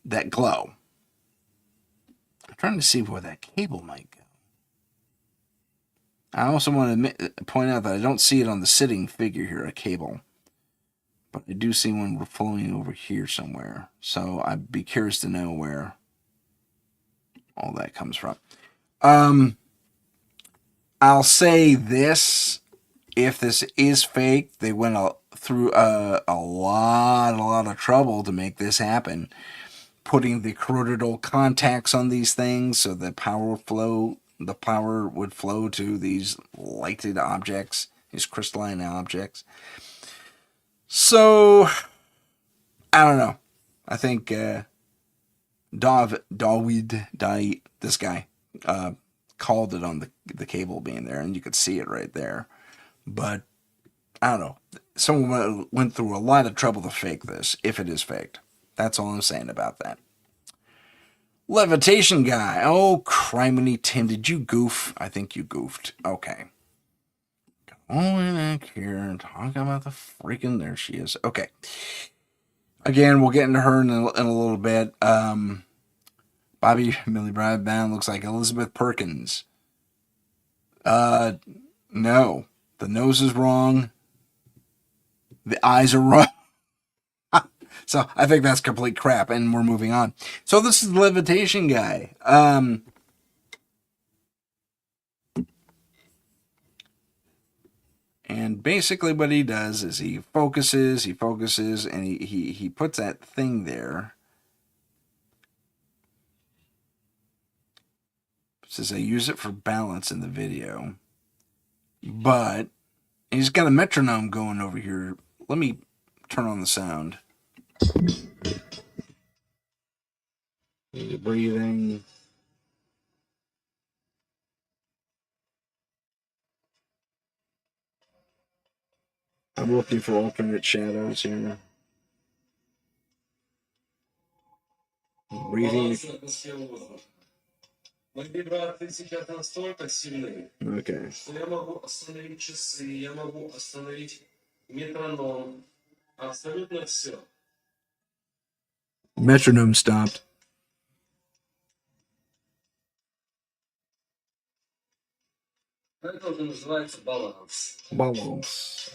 that glow. I'm trying to see where that cable might go. I also want to point out that I don't see it on the sitting figure here, a cable. But I do see one flowing over here somewhere. So I'd be curious to know where all that comes from. I'll say this: if this is fake, they went through a lot of trouble to make this happen, putting the corroded contacts on these things so the power would flow to these lighted objects, these crystalline objects. So I don't know. I think this guy, called it on the cable being there, and you could see it right there. But I don't know. Someone went through a lot of trouble to fake this, if it is faked. That's all I'm saying about that. Levitation guy. Oh, criminy Tim, did you goof? I think you goofed. Okay. Going back here and talk about the freaking... There she is. Okay. Again, we'll get into her in a little bit. Bobby Millie Broadband looks like Elizabeth Perkins. No. The nose is wrong. The eyes are wrong. So I think that's complete crap, and we're moving on. So this is the levitation guy. And basically what he does is he focuses, and he puts that thing there. It says I use it for balance in the video. But he's got a metronome going over here. Let me turn on the sound. Breathing. I'm looking for alternate shadows here. Breathing. Мои вибрации сейчас настолько сильны, что я могу остановить часы, я могу остановить метроном, абсолютно все. Metronome stopped. Это уже называется баланс. Balance.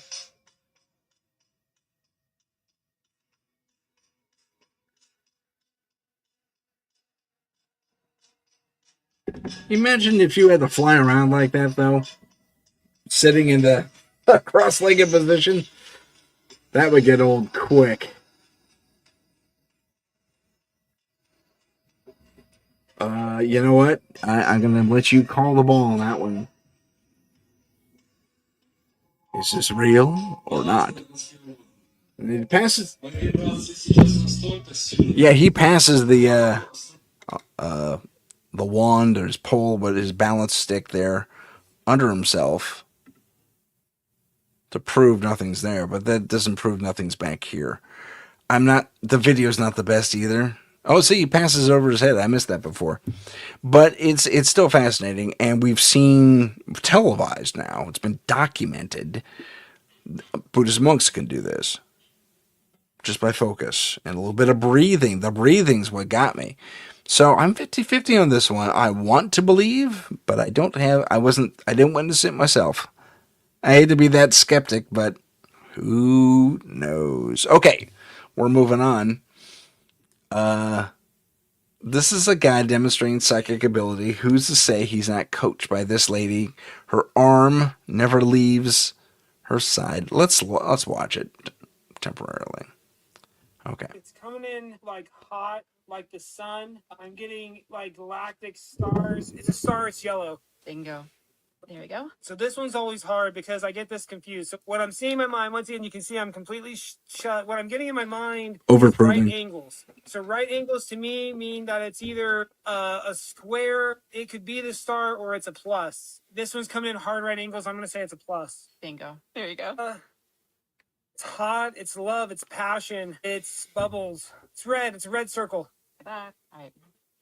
Imagine if you had to fly around like that, though. Sitting in the cross-legged position. That would get old quick. You know what? I'm going to let you call the ball on that one. Is this real or not? And it passes. Yeah, he passes the wand or his pole, but his balance stick there under himself to prove nothing's there. But that doesn't prove nothing's back here. The video's not the best either. Oh, see, he passes over his head. I missed that before. But it's still fascinating, and we've seen televised now. It's been documented. Buddhist monks can do this just by focus and a little bit of breathing. The breathing's what got me. So I'm 50-50 on this one. I want to believe, but I didn't witness it myself. I hate to be that skeptic, but who knows? Okay, we're moving on. This is a guy demonstrating psychic ability. Who's to say he's not coached by this lady? Her arm never leaves her side. Let's watch it temporarily. Okay. It's coming in like hot, like the sun. I'm getting like galactic stars. It's a star, it's yellow. Bingo. There we go. So this one's always hard because I get this confused. So what I'm seeing in my mind, once again, you can see I'm completely shut. What I'm getting in my mind is right angles. So right angles to me mean that it's either a square, it could be the star, or it's a plus. This one's coming in hard right angles. I'm going to say it's a plus. Bingo. There you go. It's hot, it's love, it's passion, it's bubbles. It's a red circle. All right.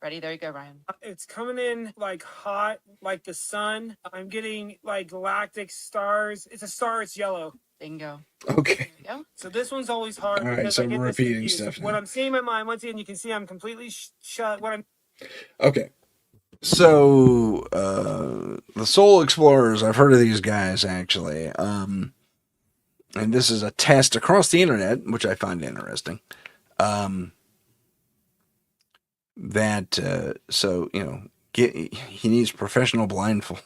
Ready? There you go, Ryan. It's coming in like hot, like the sun. I'm getting like galactic stars. It's a star, it's yellow. Bingo. Okay. There you go. So this one's always hard. All right, because so I get we're this repeating confused. stuff now. What I'm seeing in my mind, once again, you can see I'm completely shut. Okay. So the Soul Explorers, I've heard of these guys actually. And this is a test across the internet, which I find interesting. He needs professional blindfold,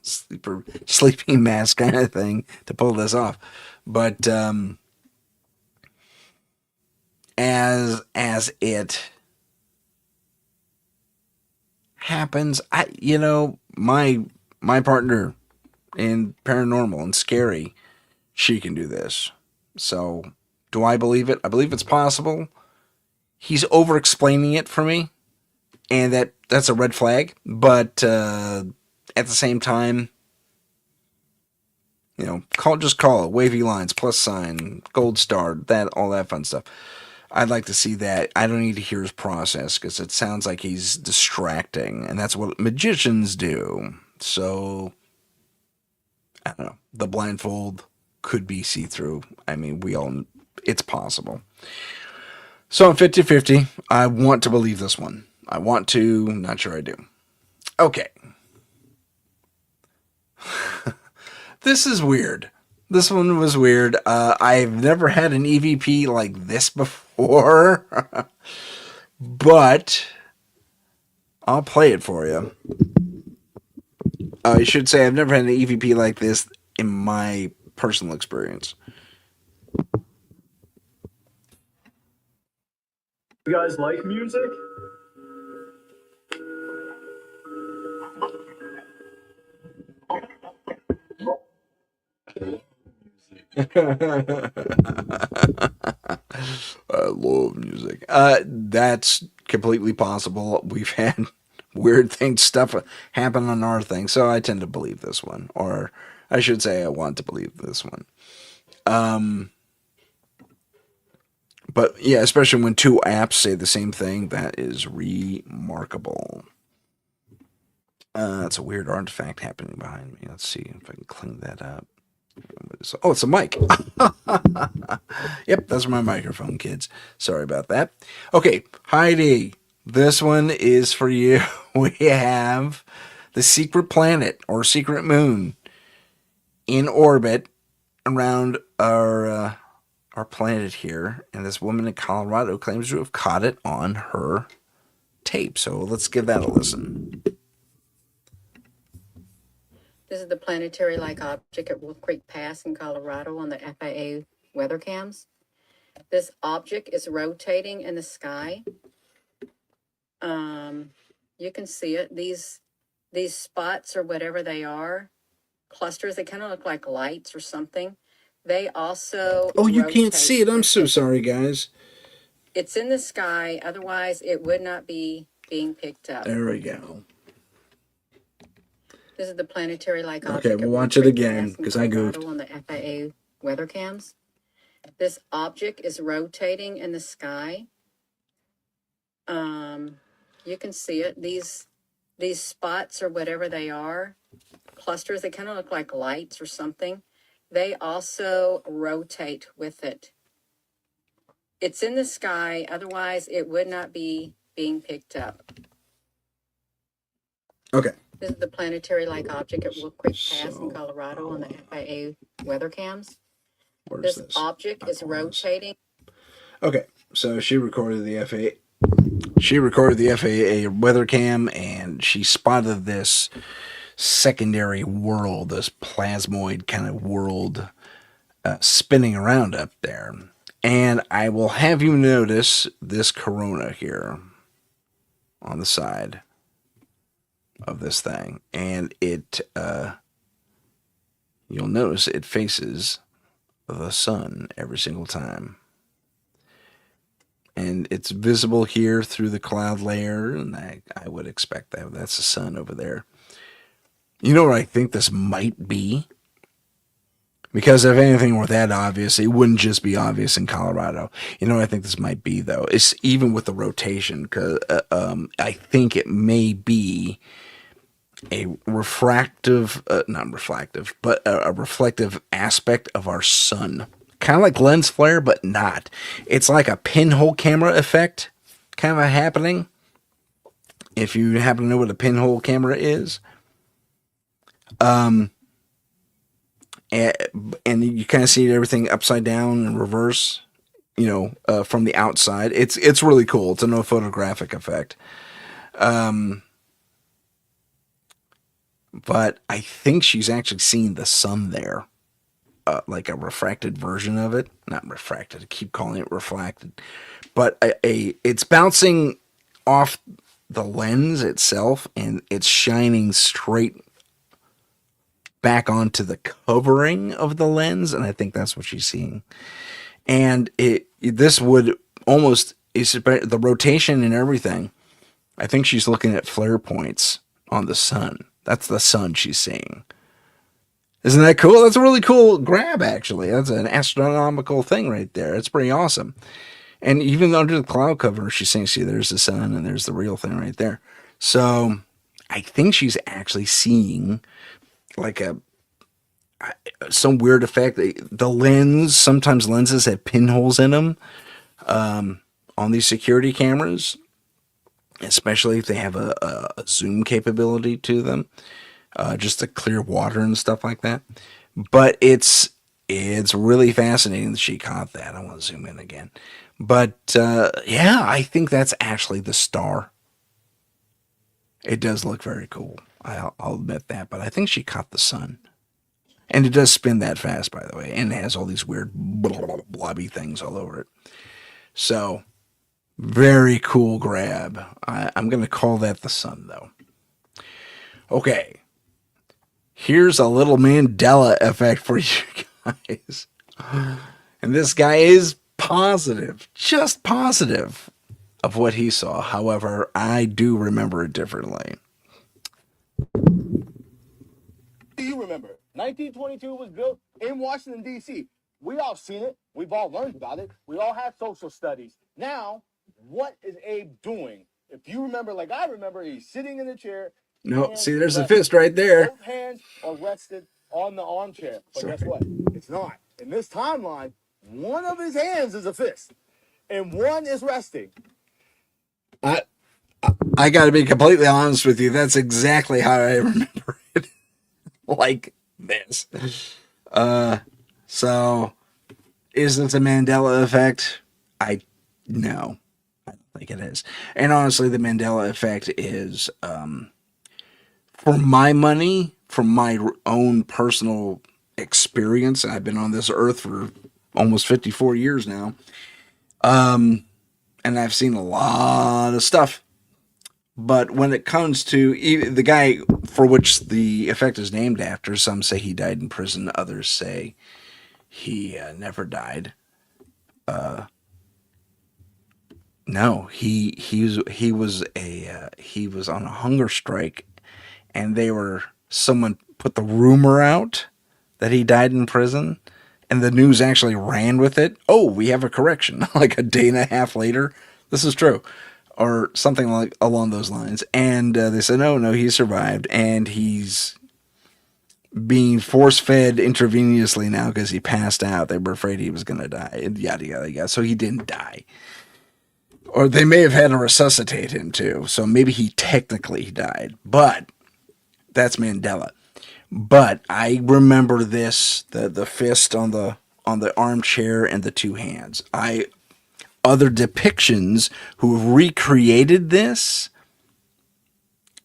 sleeping mask kind of thing to pull this off. But as it happens, my partner in paranormal and scary, she can do this. So do I believe it? I believe it's possible. He's over explaining it for me, and that's a red flag. But at the same time, just call it wavy lines, plus sign, gold star, all that fun stuff. I'd like to see that. I don't need to hear his process because it sounds like he's distracting, and that's what magicians do. So I don't know. The blindfold could be see-through. I mean, it's possible. So I'm 50-50. I want to believe this one. I want to, not sure I do. Okay. This is weird. This one was weird. I've never had an EVP like this before. But I'll play it for you. I should say I've never had an EVP like this in my personal experience. You guys like music? I love music. That's completely possible. We've had weird stuff happen on our thing, so I tend to believe this one, or I should say, I want to believe this one. But yeah, especially when two apps say the same thing, that is remarkable. That's a weird artifact happening behind me. Let's see if I can clean that up. Oh, it's a mic. Yep, that's my microphone, kids. Sorry about that. Okay, Heidi, this one is for you. We have the secret planet or secret moon in orbit around our planet here, and this woman in Colorado claims to have caught it on her tape. So let's give that a listen. This is the planetary-like object at Wolf Creek Pass in Colorado on the FAA weather cams. This object is rotating in the sky. You can see it. These spots or whatever they are, clusters, they kind of look like lights or something. They also you can't see it. I'm so sorry, guys. It's in the sky. Otherwise, it would not be being picked up. There we go. This is the planetary-like object. Okay, we'll watch it again because I goofed. On the FAA weather cams. This object is rotating in the sky. You can see it. These spots or whatever they are, clusters, they kind of look like lights or something. They also rotate with it. It's in the sky, otherwise it would not be being picked up. Okay. This is the planetary-like object at Wolf Creek Pass in Colorado on the FIA weather cams. Where's This object is rotating. Okay, so she recorded the FAA. She recorded the FAA weather cam, and she spotted this secondary world, this plasmoid kind of world, spinning around up there. And I will have you notice this corona here on the side of this thing, and it you'll notice it faces the sun every single time, and it's visible here through the cloud layer, and I would expect that that's the sun over there. You know what I think this might be? Because if anything were that obvious, it wouldn't just be obvious in Colorado. You know what I think this might be, though? It's even with the rotation, because I think it may be a refractive, not reflective, but a reflective aspect of our sun. Kind of like lens flare, but not. It's like a pinhole camera effect kind of happening. If you happen to know what a pinhole camera is. And you kind of see everything upside down and reverse, from the outside. It's really cool. It's a no photographic effect. But I think she's actually seen the sun there, like a refracted version of it. Not refracted. I keep calling it reflected, but it's bouncing off the lens itself, and it's shining straight back onto the covering of the lens, and I think that's what she's seeing. And this would almost, the rotation and everything, I think she's looking at flare points on the sun. That's the sun she's seeing. Isn't that cool? That's a really cool grab, actually. That's an astronomical thing right there. It's pretty awesome. And even under the cloud cover, she's saying, see, there's the sun and there's the real thing right there. So I think she's actually seeing like some weird effect. The lens, sometimes lenses have pinholes in them on these security cameras, especially if they have a zoom capability to them, just to clear water and stuff like that. But it's really fascinating that she caught that. I want to zoom in again. But yeah, I think that's actually the star. It does look very cool. I'll admit that, but I think she caught the sun. And it does spin that fast, by the way, and it has all these weird blobby things all over it. So, very cool grab. I'm going to call that the sun, though. Okay. Here's a little Mandela effect for you guys. And this guy is positive, just positive of what he saw. However, I do remember it differently. Do you remember? 1922 was built in Washington, D.C. We all seen it. We've all learned about it. We all had social studies. Now, what is Abe doing? If you remember, like I remember, he's sitting in the chair. No, see, there's a fist right there. Both hands are rested on the armchair. But guess what? It's not. In this timeline, one of his hands is a fist, and one is resting. I got to be completely honest with you. That's exactly how I remember it. Like this. So is this a Mandela effect? No, I don't think it is. And honestly, the Mandela effect is, for my money, from my own personal experience, I've been on this earth for almost 54 years now. And I've seen a lot of stuff. But when it comes to the guy for which the effect is named after, some say he died in prison, others say he never died. No, he was on a hunger strike, and someone put the rumor out that he died in prison, and the news actually ran with it. Oh, we have a correction. Like a day and a half later, this is true, or something like along those lines. And they said, no, he survived, and he's being force fed intravenously now because he passed out. They were afraid he was going to die. And yada yada yada. So he didn't die, or they may have had to resuscitate him too. So maybe he technically died, but that's Mandela. But I remember this, the fist on the armchair and the two hands. Other depictions who recreated this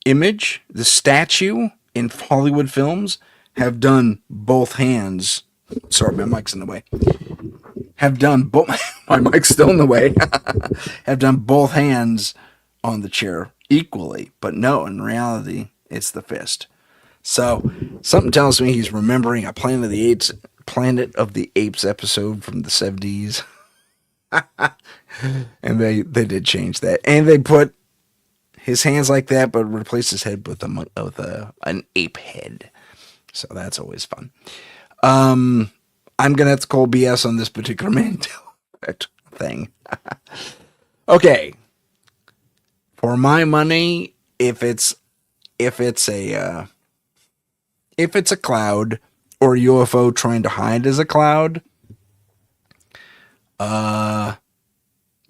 image, the statue in Hollywood films, have done both hands. Sorry, my mic's in the way. Have done both. My mic's still in the way. Have done both hands on the chair equally, but no, in reality, it's the fist. So something tells me he's remembering a Planet of the Apes episode from the 70s. And they did change that. And they put his hands like that, but replaced his head with an ape head. So that's always fun. I'm going to have to call BS on this particular Mandela thing. Okay. For my money, if it's a cloud or a UFO trying to hide as a cloud,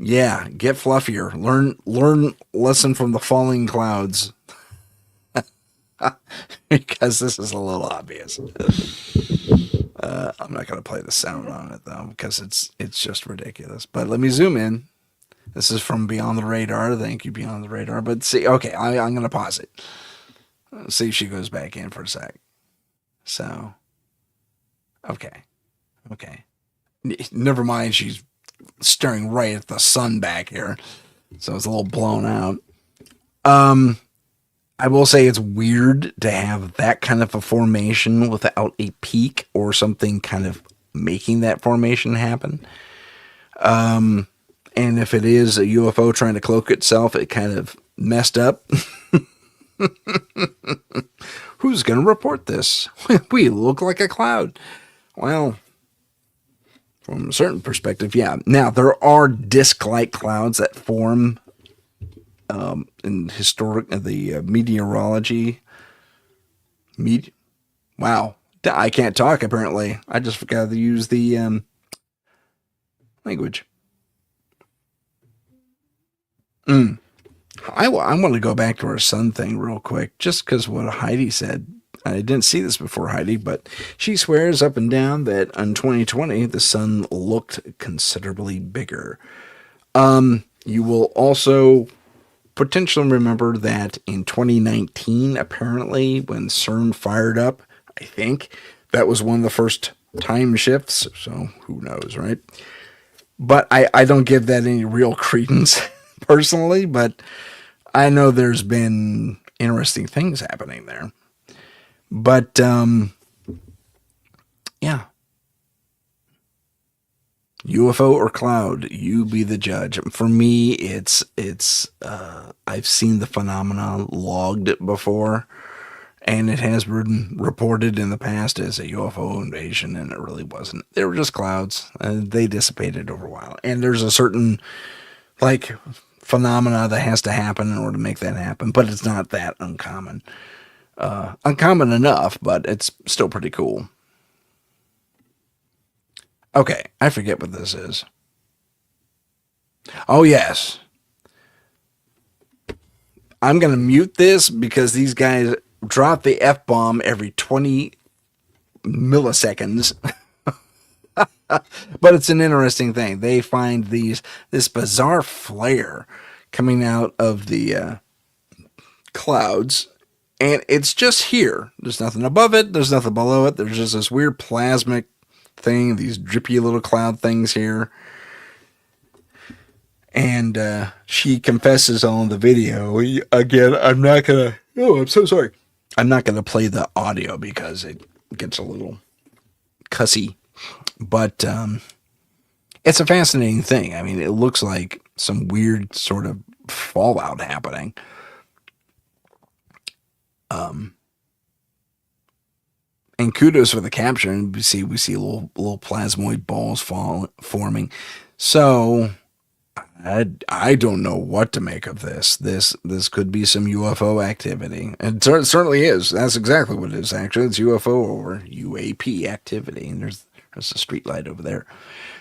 yeah, get fluffier. Learn lesson from the falling clouds. Because this is a little obvious. I'm not going to play the sound on it though, because it's just ridiculous. But let me zoom in. This is from Beyond the Radar. Thank you, Beyond the Radar. But see, okay, I'm going to pause it. Let's see if she goes back in for a sec. So, okay. Never mind, she's staring right at the sun back here. So it's a little blown out. I will say it's weird to have that kind of a formation without a peak or something kind of making that formation happen. And if it is a UFO trying to cloak itself, it kind of messed up. Who's going to report this? We look like a cloud. Well, from a certain perspective, yeah. Now, there are disk-like clouds that form in the meteorology. Wow. I can't talk, apparently. I just forgot to use the language. I want to go back to our sun thing real quick, just because what Heidi said. I didn't see this before, Heidi, but she swears up and down that in 2020, the sun looked considerably bigger. You will also potentially remember that in 2019, apparently, when CERN fired up, I think, that was one of the first time shifts, so who knows, right? But I don't give that any real credence, personally, but I know there's been interesting things happening there. But, yeah. UFO or cloud, you be the judge. For me, it's I've seen the phenomenon logged before, and it has been reported in the past as a UFO invasion, and it really wasn't. They were just clouds, and they dissipated over a while. And there's a certain, like, phenomena that has to happen in order to make that happen, but it's not that uncommon. Uncommon enough, but it's still pretty cool. Okay, I forget what this is. Oh, yes. I'm going to mute this because these guys drop the F-bomb every 20 milliseconds. But it's an interesting thing. They find this bizarre flare coming out of the clouds, and it's just here. There's nothing above it. There's nothing below it. There's just this weird plasmic thing, these drippy little cloud things here. And she confesses on the video. Again, I'm not going to... Oh, I'm so sorry. I'm not going to play the audio because it gets a little cussy. But it's a fascinating thing. I mean, it looks like some weird sort of fallout happening. And kudos for the capture. And we see little plasmoid balls forming. So I don't know what to make of this. This could be some UFO activity. It certainly is. That's exactly what it is. Actually, it's UFO or UAP activity. And there's a street light over there.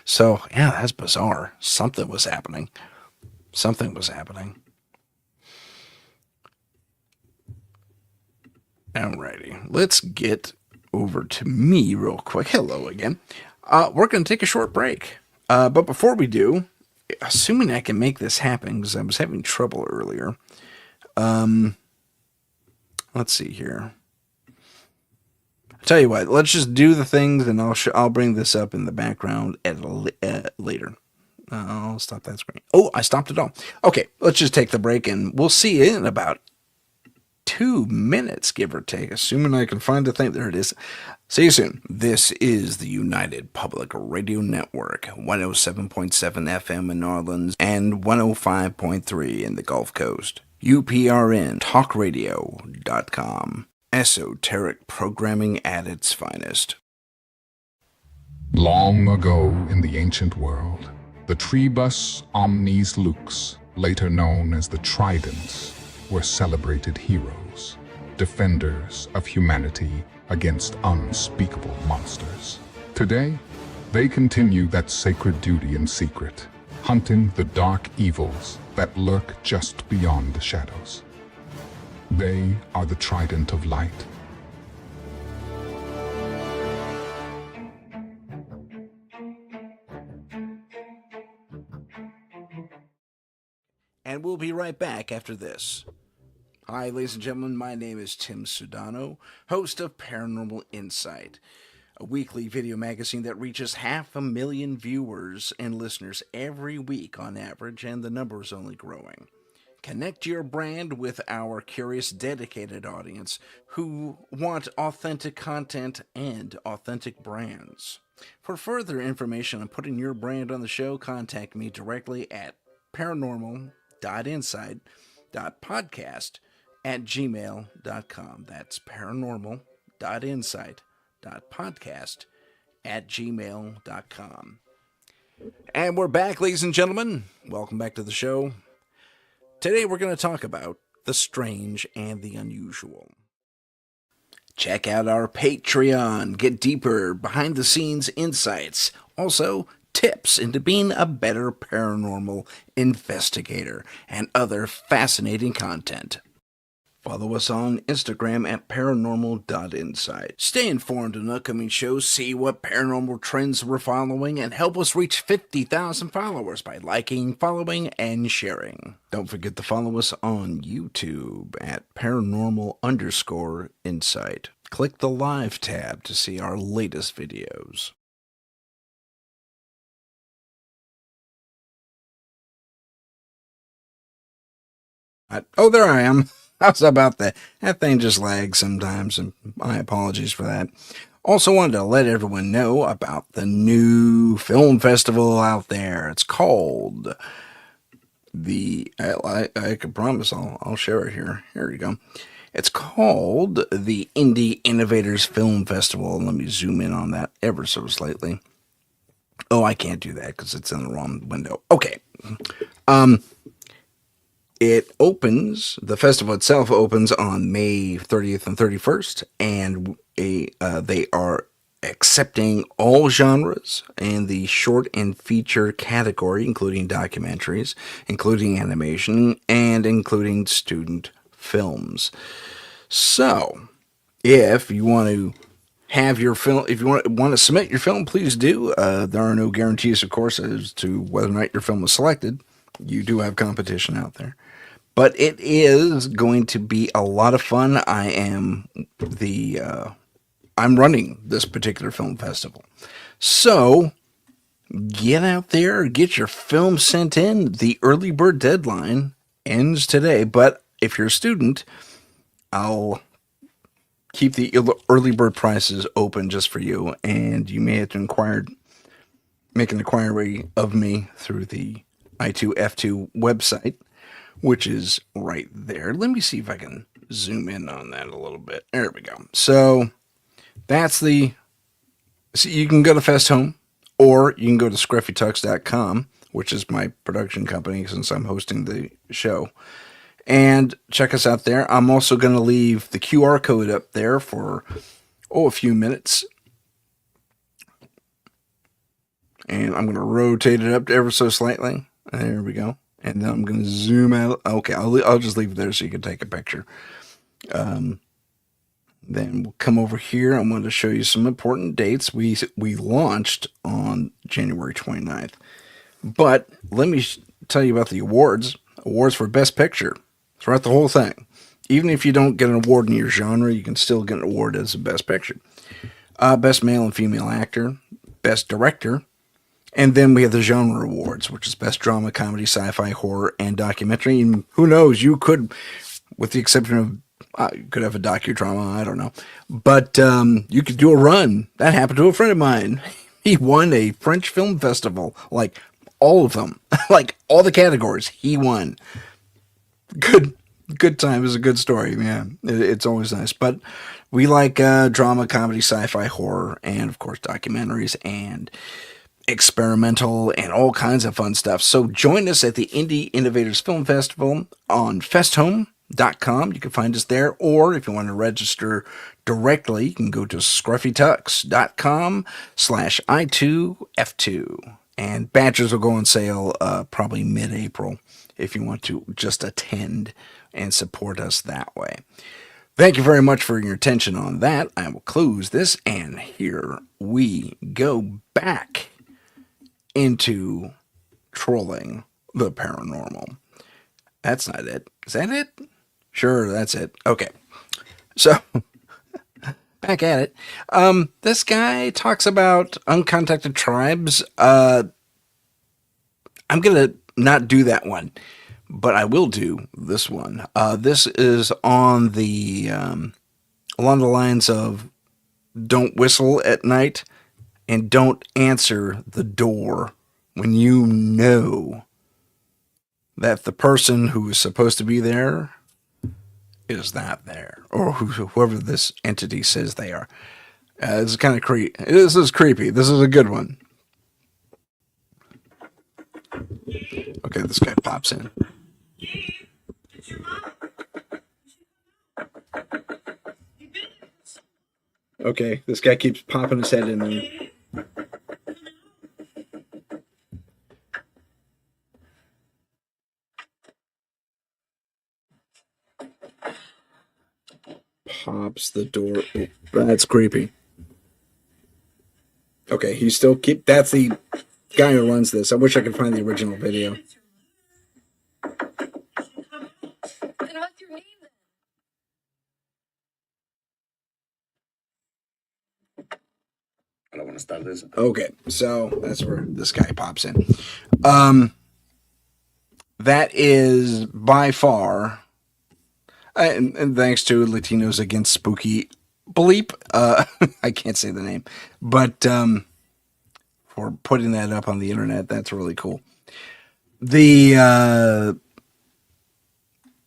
So yeah, that's bizarre. Something was happening. Something was happening. Alrighty, let's get over to me real quick. Hello again. We're going to take a short break. But before we do, assuming I can make this happen, because I was having trouble earlier. Let's see here. I'll tell you what, let's just do the things, and I'll bring this up in the background later. I'll stop that screen. Oh, I stopped it all. Okay, let's just take the break, and we'll see you in about 2 minutes, give or take, assuming I can find the thing. There it is. See you soon. This is the United Public Radio Network, 107.7 FM in New Orleans and 105.3 in the Gulf Coast. UPRN talkradio.com. Esoteric programming at its finest. Long ago in the ancient world, the Trebus Omnes Lux, later known as the Tridents, were celebrated heroes, defenders of humanity against unspeakable monsters. Today, they continue that sacred duty in secret, hunting the dark evils that lurk just beyond the shadows. They are the Trident of Light. And we'll be right back after this. Hi, ladies and gentlemen. My name is Tim Sudano, host of Paranormal Insight, a weekly video magazine that reaches 500,000 viewers and listeners every week on average, and the number is only growing. Connect your brand with our curious, dedicated audience who want authentic content and authentic brands. For further information on putting your brand on the show, contact me directly at paranormal.insight.podcast@gmail.com. That's paranormal.insight.podcast@gmail.com. And we're back, ladies and gentlemen. Welcome back to the show. Today we're going to talk about the strange and the unusual. Check out our Patreon. Get deeper behind-the-scenes insights. Also, tips into being a better paranormal investigator and other fascinating content. Follow us on Instagram at paranormal.insight. Stay informed on upcoming shows, see what paranormal trends we're following, and help us reach 50,000 followers by liking, following, and sharing. Don't forget to follow us on YouTube at paranormal_insight. Click the live tab to see our latest videos. Oh, there I am. How's about that? That thing just lags sometimes, and my apologies for that. Also wanted to let everyone know about the new film festival out there. It's called I can promise I'll share it here. Here you go. It's called the Indie Innovators Film Festival. Let me zoom in on that ever so slightly. Oh, I can't do that because it's in the wrong window. Okay. The festival itself opens on May 30th and 31st, and they are accepting all genres in the short and feature category, including documentaries, including animation, and including student films. So, if you want to have your film, if you want to submit your film, please do. There are no guarantees, of course, as to whether or not your film was selected. You do have competition out there. But it is going to be a lot of fun. I'm running this particular film festival. So get out there, get your film sent in. The early bird deadline ends today. But if you're a student, I'll keep the early bird prices open just for you. And you may have to make an inquiry of me through the I2F2 website, which is right there. Let me see if I can zoom in on that a little bit. There we go. So that's the. So you can go to Fest Home, or you can go to scruffytux.com, which is my production company since I'm hosting the show, and check us out there. I'm also going to leave the QR code up there for a few minutes, and I'm going to rotate it up ever so slightly. There we go. And then I'm going to zoom out. Okay, I'll just leave it there so you can take a picture. Then we'll come over here. I'm going to show you some important dates. We launched on January 29th. But let me tell you about the awards. Awards for Best Picture throughout the whole thing. Even if you don't get an award in your genre, you can still get an award as a Best Picture. Best Male and Female Actor, Best Director, and then we have the genre awards, which is Best Drama, Comedy, Sci-Fi, Horror, and Documentary. And who knows, you could, with the exception of you could have a docudrama, I don't know. But you could do a run. That happened to a friend of mine. He won a French film festival, like all of them, like all the categories. He won. Good time. Is a good story. Yeah, it's always nice. But we like drama, comedy, sci-fi, horror, and of course documentaries and experimental and all kinds of fun stuff. So join us at the Indie Innovators Film Festival on festhome.com. You can find us there, or if you want to register directly, you can go to scruffytux.com/I2F2. And badges will go on sale probably mid-April if you want to just attend and support us that way. Thank you very much for your attention on that. I will close this, and here we go back into trolling the paranormal. That's not it. Is that it? Sure, that's it. Okay. So, back at it. This guy talks about uncontacted tribes. I'm going to not do that one, but I will do this one. This is on the along the lines of don't whistle at night and don't answer the door when you know that the person who is supposed to be there is not there, or whoever this entity says they are. It's kind of creepy. This is creepy. This is a good one. Okay, this guy pops in. Okay, this guy keeps popping his head in there. Pops the door. Oh, that's creepy. Okay, he's still keep. That's the guy who runs this. I wish I could find the original video. I don't want to start this. Okay, so that's where this guy pops in. That is by far, and thanks to Latinos Against Spooky Bleep, I can't say the name, but for putting that up on the internet, that's really cool. The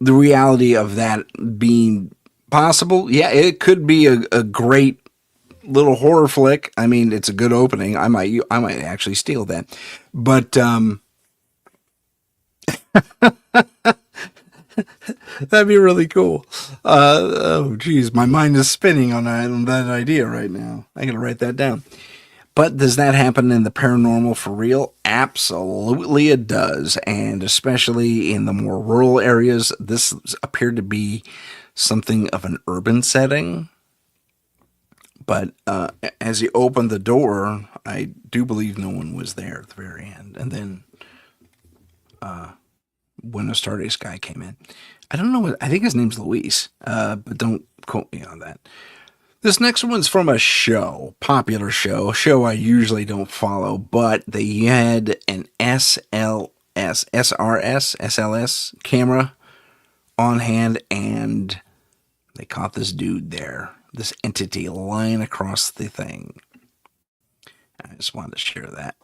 reality of that being possible, yeah, it could be a great little horror flick. I mean, it's a good opening. I might actually steal that, but that'd be really cool. Oh, geez, my mind is spinning on that idea right now. I gotta write that down. But does that happen in the paranormal for real? Absolutely it does. And especially in the more rural areas, this appeared to be something of an urban setting. But as he opened the door, I do believe no one was there at the very end. And then when a Stardust guy came in, I don't know, I think his name's Luis, but don't quote me on that. This next one's from a popular show, a show I usually don't follow, but they had an SLS camera on hand, and they caught this dude there, this entity lying across the thing. I just wanted to share that.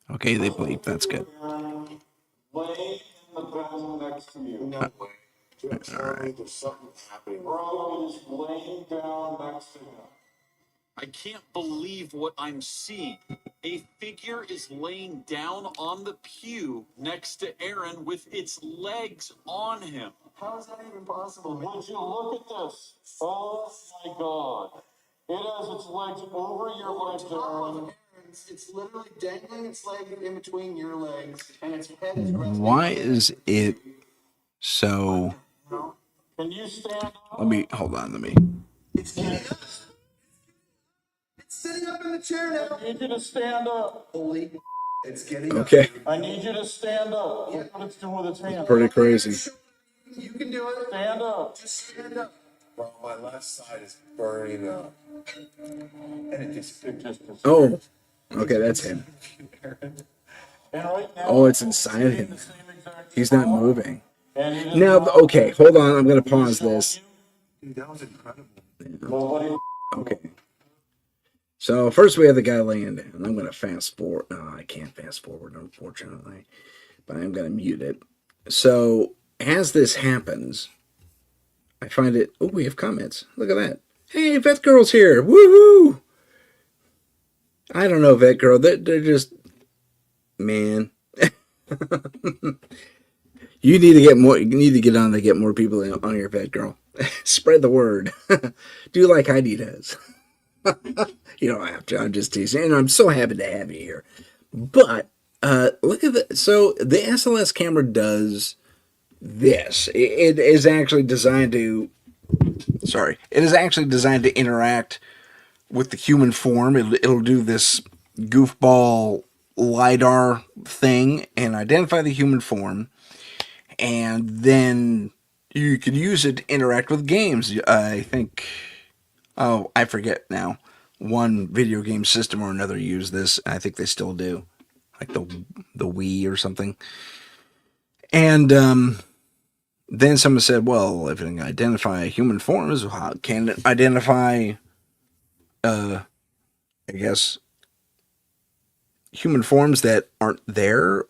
Okay, they bleep, that's good. There's something happening. Bro is laying down next to him. I can't believe what I'm seeing. A figure is laying down on the pew next to Aaron with its legs on him. How is that even possible? Would you look at this? Oh my God. It has its legs over your legs, Aaron. It's literally dangling its leg in between your legs, and its head is resting. Why is it so? Can you stand up? Hold on. It's getting up. It's sitting up in the chair now. I need you to stand up. Holy, it's getting up. Okay. I need you to stand up. Look what it's doing with its hands. Pretty crazy. You can do it. Stand up. Just stand up. Well, my left side is burning up. And it just Oh, okay, that's him. And right now, Oh, it's inside him. the same exact He's not spot. moving. And he does Now, not- okay, hold on. I'm going to pause this. that was incredible. Nobody. Okay. So first we have the guy laying down. I'm going to fast forward. No, I can't fast forward, unfortunately. But I'm going to mute it. So as this happens, I find it... Oh, we have comments. Look at that. Hey, Vet Girl's here. Woohoo! I don't know, Vet Girl. They're just... Man. You need to get more. You need to get on to get more people on your Vet Girl. Spread the word. Do like Heidi does. You don't have to. I'm just teasing. And I'm so happy to have you here. But look at the. So the SLS camera does this. It is actually designed to. Sorry. It is actually designed to interact with the human form. It'll do this goofball LiDAR thing and identify the human form. And then you could use it to interact with games. I think, oh, I forget now. One video game system or another used this. I think they still do, like the Wii or something. And then someone said, "Well, if it can identify human forms, how can it identify, I guess, human forms that aren't there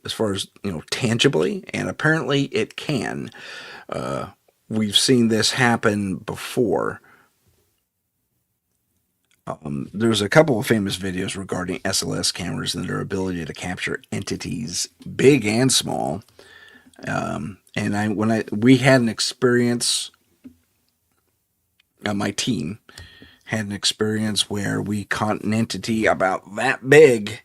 as far as, tangibly?" And apparently it can. We've seen this happen before. There's a couple of famous videos regarding SLS cameras and their ability to capture entities, big and small. We had an experience, my team had an experience where we caught an entity about that big.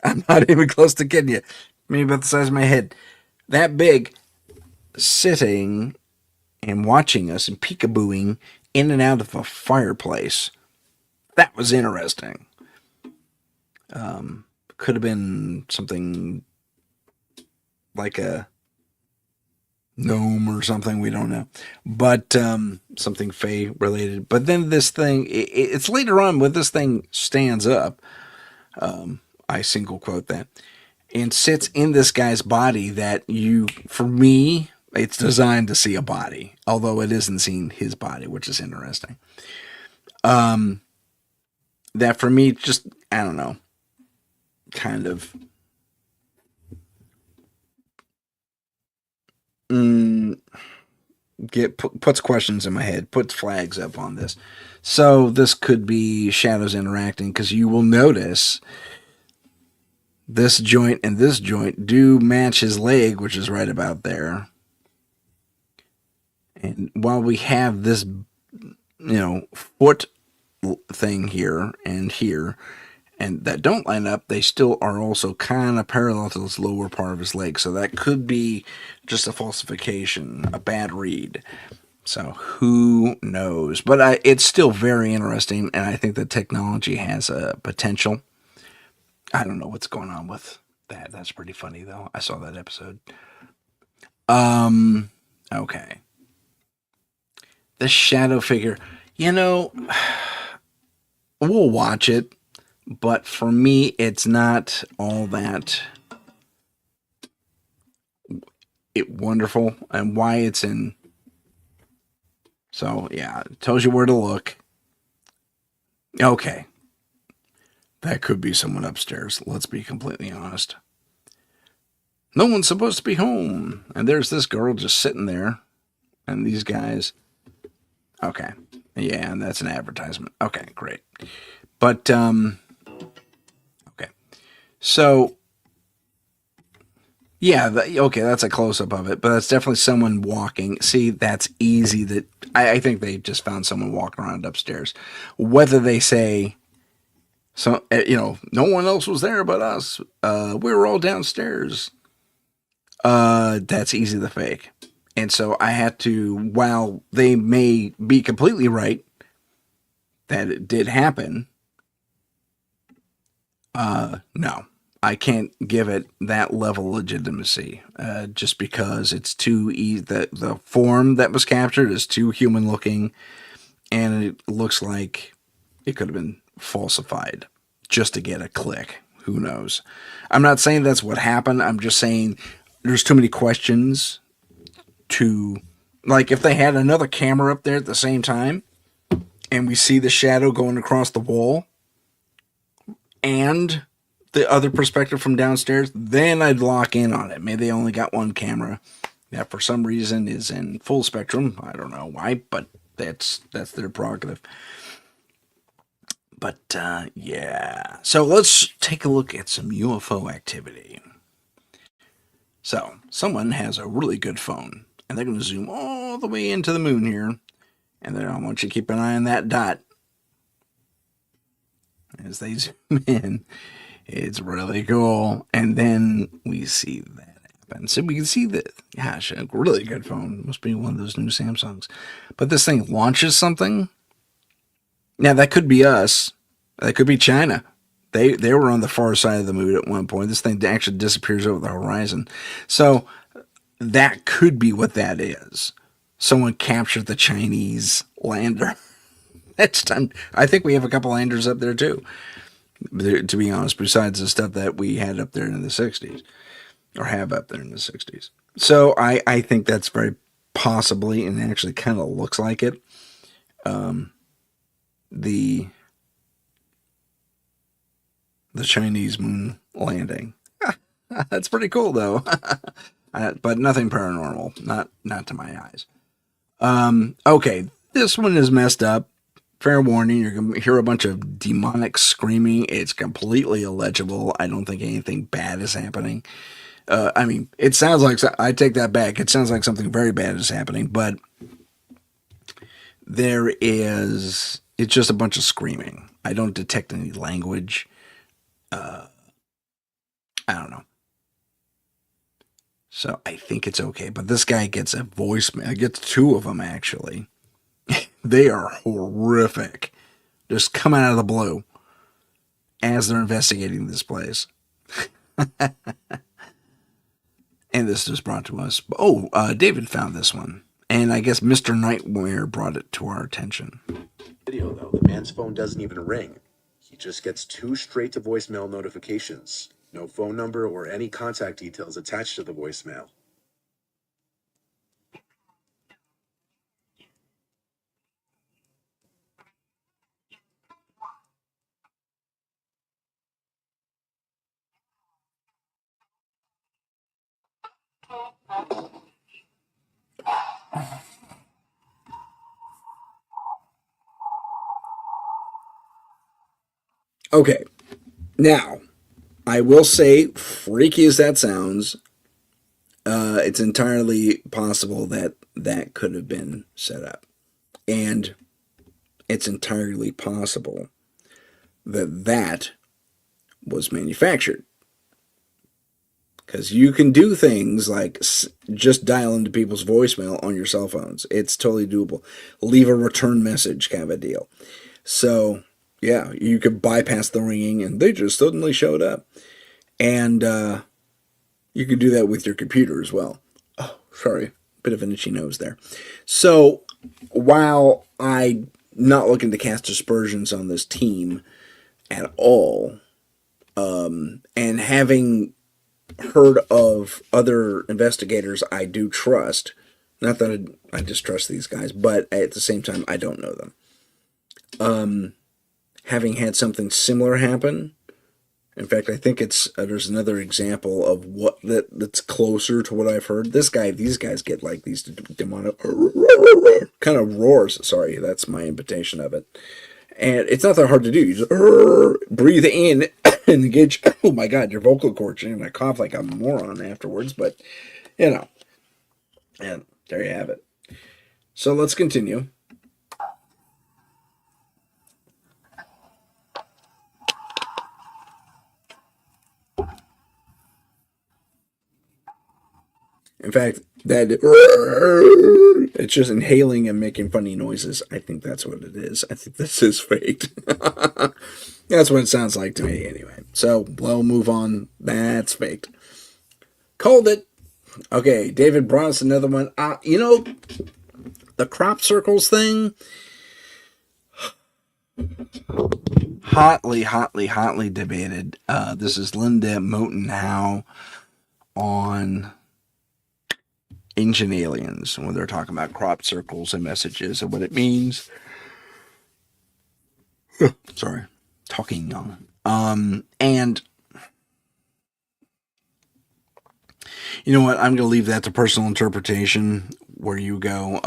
I'm not even close to kidding you. Maybe about the size of my head. That big, sitting and watching us and peekabooing in and out of a fireplace. That was interesting. Could have been something like a gnome or something. We don't know. But something Fae related. But then this thing, it's later on when this thing stands up. I single quote that. And sits in this guy's body that for me, it's designed to see a body. Although it isn't seeing his body, which is interesting. That for me, just, I don't know, kind of puts questions in my head, puts flags up on this. So this could be shadows interacting, because you will notice this joint and this joint do match his leg, which is right about there. And while we have this, foot thing here, and that don't line up, they still are also kind of parallel to this lower part of his leg. So that could be just a falsification, a bad read. So who knows? But it's still very interesting, and I think the technology has a potential. I don't know what's going on with that. That's pretty funny, though. I saw that episode. Okay. The shadow figure. We'll watch it, but for me, it's not all that wonderful, and why it's in. So, yeah, it tells you where to look. Okay. That could be someone upstairs. Let's be completely honest. No one's supposed to be home. And there's this girl just sitting there. And these guys. Okay. Yeah, and that's an advertisement. Okay, great. But, okay. So, yeah, okay, that's a close up of it, but that's definitely someone walking. See, that's easy. That I think they just found someone walking around upstairs. Whether they say, so no one else was there but us. We were all downstairs. That's easy to fake. And so I had to, while they may be completely right that it did happen, no, I can't give it that level of legitimacy, just because it's too easy. The form that was captured is too human looking, and it looks like it could have been falsified just to get a click. Who knows? I'm not saying that's what happened. I'm just saying there's too many questions to, like, if they had another camera up there at the same time and we see the shadow going across the wall and the other perspective from downstairs, then I'd lock in on it. Maybe they only got one camera that for some reason is in full spectrum. I don't know why, but that's their prerogative. But yeah, so let's take a look at some UFO activity. So someone has a really good phone, and they're going to zoom all the way into the moon here, and then I want you to keep an eye on that dot as they zoom in. It's really cool. And then we see that happen. So we can see that, gosh, a really good phone. Must be one of those new Samsungs. But this thing launches something. Now, that could be us. That could be China. They were on the far side of the moon at one point. This thing actually disappears over the horizon. So that could be what that is. Someone captured the Chinese lander. That's done. I think we have a couple landers up there, too, to be honest, besides the stuff that we had up there in the 60s, or have up there in the 60s. So I think that's very possibly, and actually kind of looks like it, the Chinese moon landing. That's pretty cool, though. But nothing paranormal, not to my eyes. Okay, this one is messed up. Fair warning, you're going to hear a bunch of demonic screaming. It's completely illegible. I don't think anything bad is happening. I mean, it sounds like, I take that back. It sounds like something very bad is happening, but it's just a bunch of screaming. I don't detect any language. I don't know. So I think it's okay. But this guy gets a voicemail. He gets two of them, actually. They are horrific. Just coming out of the blue as they're investigating this place. And this is brought to us. David found this one. And I guess Mr. Nightmare brought it to our attention. Video, though, the man's phone doesn't even ring. He just gets two straight to voicemail notifications. No phone number or any contact details attached to the voicemail. Okay. Now, I will say, freaky as that sounds, it's entirely possible that that could have been set up. And it's entirely possible that that was manufactured. Because you can do things like just dial into people's voicemail on your cell phones. It's totally doable. Leave a return message kind of a deal. So, yeah, you could bypass the ringing and they just suddenly showed up. And you can do that with your computer as well. Oh, sorry. Bit of an itchy nose there. So, while I'm not looking to cast aspersions on this team at all, and having heard of other investigators I do trust, not that I distrust these guys, but at the same time, I don't know them. Having had something similar happen, In fact, I think it's there's another example of what that's closer to what I've heard. These guys get like these demonic kind of roars. Sorry, that's my imitation of it. And it's not that hard to do. You just breathe in and engage. Oh my God, your vocal cords. And I cough like a moron afterwards, but you know, and there you have it. So let's continue. In fact, that it's just inhaling and making funny noises. I think that's what it is. I think this is faked. That's what it sounds like to me, anyway. So we'll move on. That's faked. Called it. Okay, David brought us another one. The crop circles thing. Hotly debated. This is Linda Moten Howe on Ancient Aliens, when they're talking about crop circles and messages and what it means. Sorry, talking young. And you know what? I'm going to leave that to personal interpretation, where you go.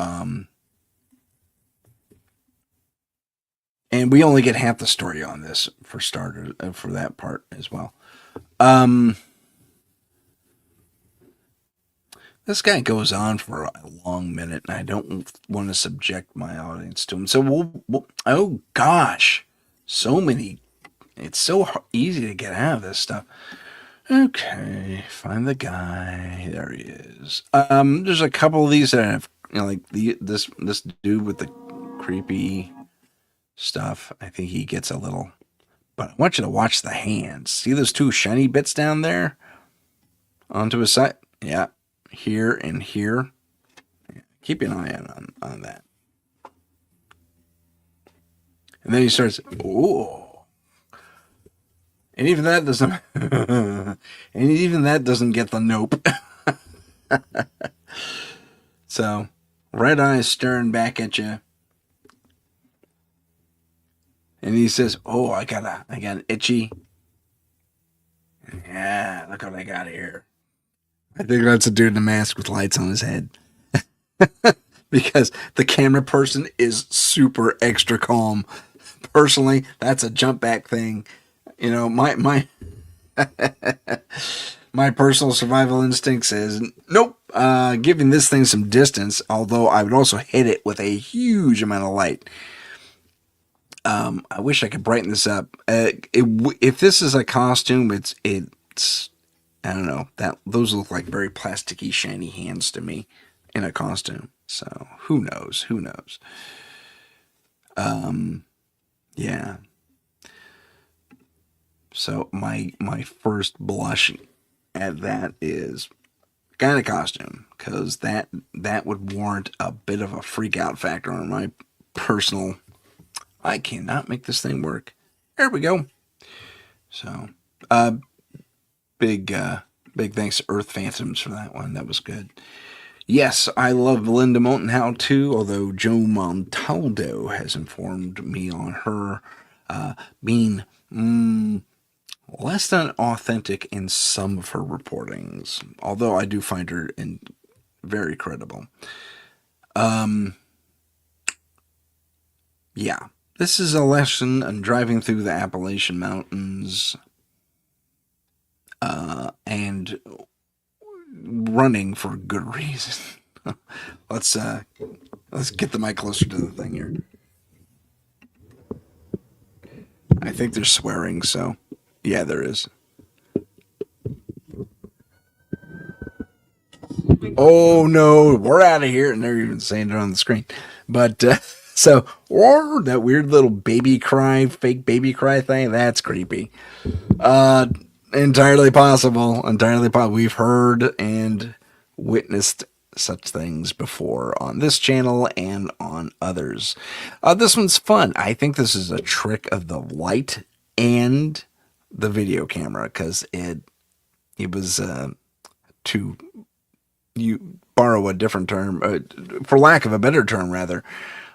And we only get half the story on this for starters, for that part as well. This guy goes on for a long minute, and I don't want to subject my audience to him. So oh gosh, so many. It's so easy to get out of this stuff. Okay, find the guy. There he is. There's a couple of these that have, like this dude with the creepy stuff. I think he gets a little. But I want you to watch the hands. See those two shiny bits down there? Onto his side? Yeah. Here and here. Keep an eye on that. And then he starts, oh. And even that doesn't get the nope. So, red eyes staring back at you. And he says, oh, I got an itchy. Yeah, look what I got here. I think that's a dude in a mask with lights on his head. Because the camera person is super extra calm. Personally, that's a jump back thing. You know, my my personal survival instinct says, nope, giving this thing some distance, although I would also hit it with a huge amount of light. I wish I could brighten this up. If this is a costume, it's I don't know, those look like very plasticky, shiny hands to me in a costume. So who knows? Yeah. So my first blush at that is kind of costume, because that would warrant a bit of a freak out factor on my personal. I cannot make this thing work. There we go. So, big thanks to Earth Phantoms for that one. That was good. Yes, I love Linda Moten Howe too, although Joe Montaldo has informed me on her being less than authentic in some of her reportings, although I do find her very credible. Yeah, this is a lesson on driving through the Appalachian Mountains and running for good reason. Let's get the mic closer to the thing here. I think there's swearing, so yeah, there is. Oh no, we're out of here, and they're even saying it on the screen. But so, or that weird little baby cry, fake baby cry thing, that's creepy. Entirely possible. We've heard and witnessed such things before on this channel and on others. This one's fun. I think this is a trick of the light and the video camera, because it was to you borrow a different term, for lack of a better term, rather,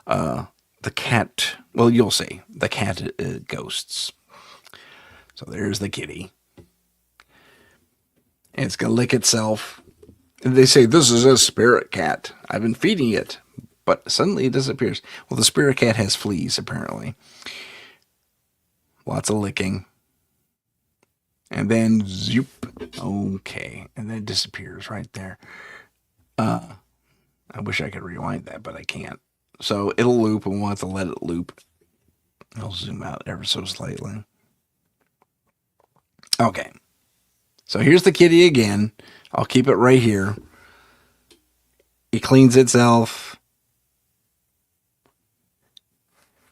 the cat. Well, you'll see the cat ghosts. So there's the kitty. And it's going to lick itself. And they say, this is a spirit cat. I've been feeding it. But suddenly it disappears. Well, the spirit cat has fleas, apparently. Lots of licking. And then, zoop. Okay. And then it disappears right there. I wish I could rewind that, but I can't. So it'll loop, and we'll have to let it loop. I'll zoom out ever so slightly. Okay. So here's the kitty again. I'll keep it right here. It cleans itself.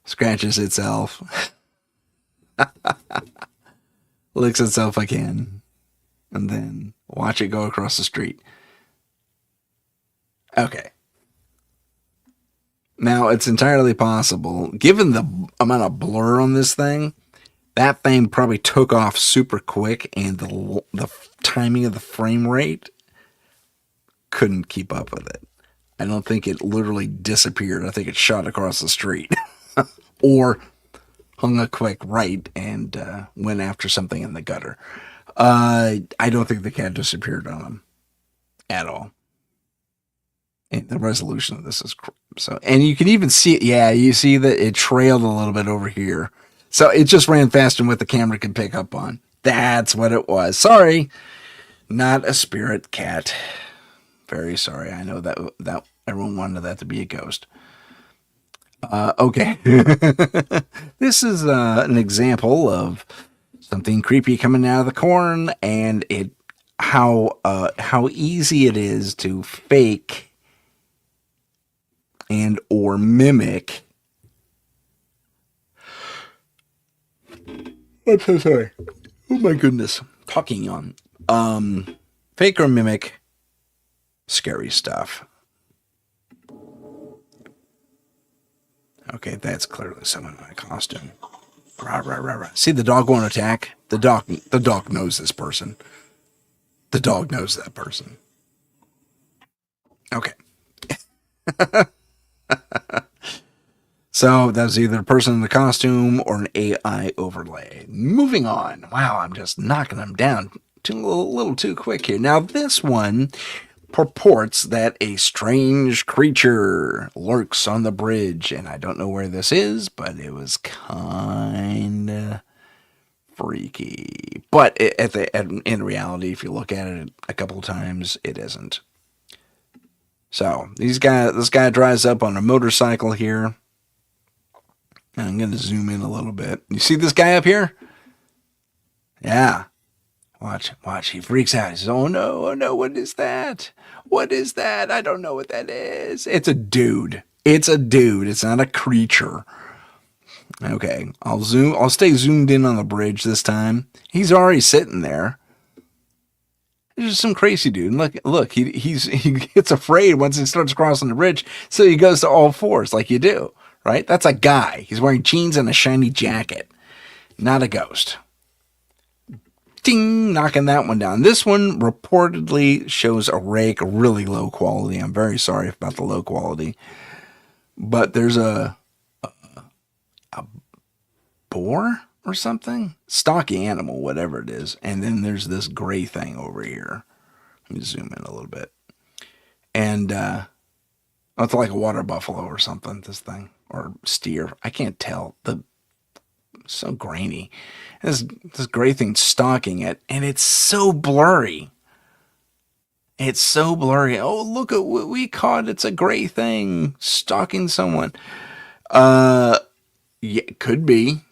Scratches itself. Licks itself again. And then watch it go across the street. Okay. Now, it's entirely possible, given the amount of blur on this thing, that thing probably took off super quick, and the timing of the frame rate couldn't keep up with it. I don't think it literally disappeared. I think it shot across the street. Or hung a quick right and went after something in the gutter. I don't think the cat disappeared on him at all. And the resolution of this is so, and you can even see it. Yeah, you see that it trailed a little bit over here. So it just ran faster than what the camera could pick up on. That's what it was. Sorry, not a spirit cat. Very sorry. I know that everyone wanted that to be a ghost. Okay. This is an example of something creepy coming out of the corn, and how easy it is to fake and or mimic. I'm so sorry. Oh my goodness. Talking on. Fake or mimic scary stuff. Okay, that's clearly someone in a costume. Rah, rah, rah, rah. See, the dog won't attack. The dog knows this person. The dog knows that person. Okay. So that's either a person in the costume or an AI overlay. Moving on. Wow, I'm just knocking them down a little too quick here. Now this one purports that a strange creature lurks on the bridge, and I don't know where this is, but it was kind of freaky. But in reality, if you look at it a couple of times, it isn't. So this guy drives up on a motorcycle here. And I'm going to zoom in a little bit. You see this guy up here? Yeah. Watch. He freaks out. He says, oh no, what is that? What is that? I don't know what that is. It's a dude. It's not a creature. Okay, I'll stay zoomed in on the bridge this time. He's already sitting there. There's just some crazy dude. Look, he gets afraid once he starts crossing the bridge, so he goes to all fours like you do, right? That's a guy. He's wearing jeans and a shiny jacket. Not a ghost. Ding, knocking that one down. This one reportedly shows a rake, really low quality. I'm very sorry about the low quality. But there's a boar or something? Stocky animal, whatever it is. And then there's this gray thing over here. Let me zoom in a little bit. And it's like a water buffalo or something, this thing. Or steer. I can't tell. So grainy. This gray thing stalking it, and it's so blurry. It's so blurry. Oh, look at what we caught. It's a gray thing stalking someone. Yeah, could be.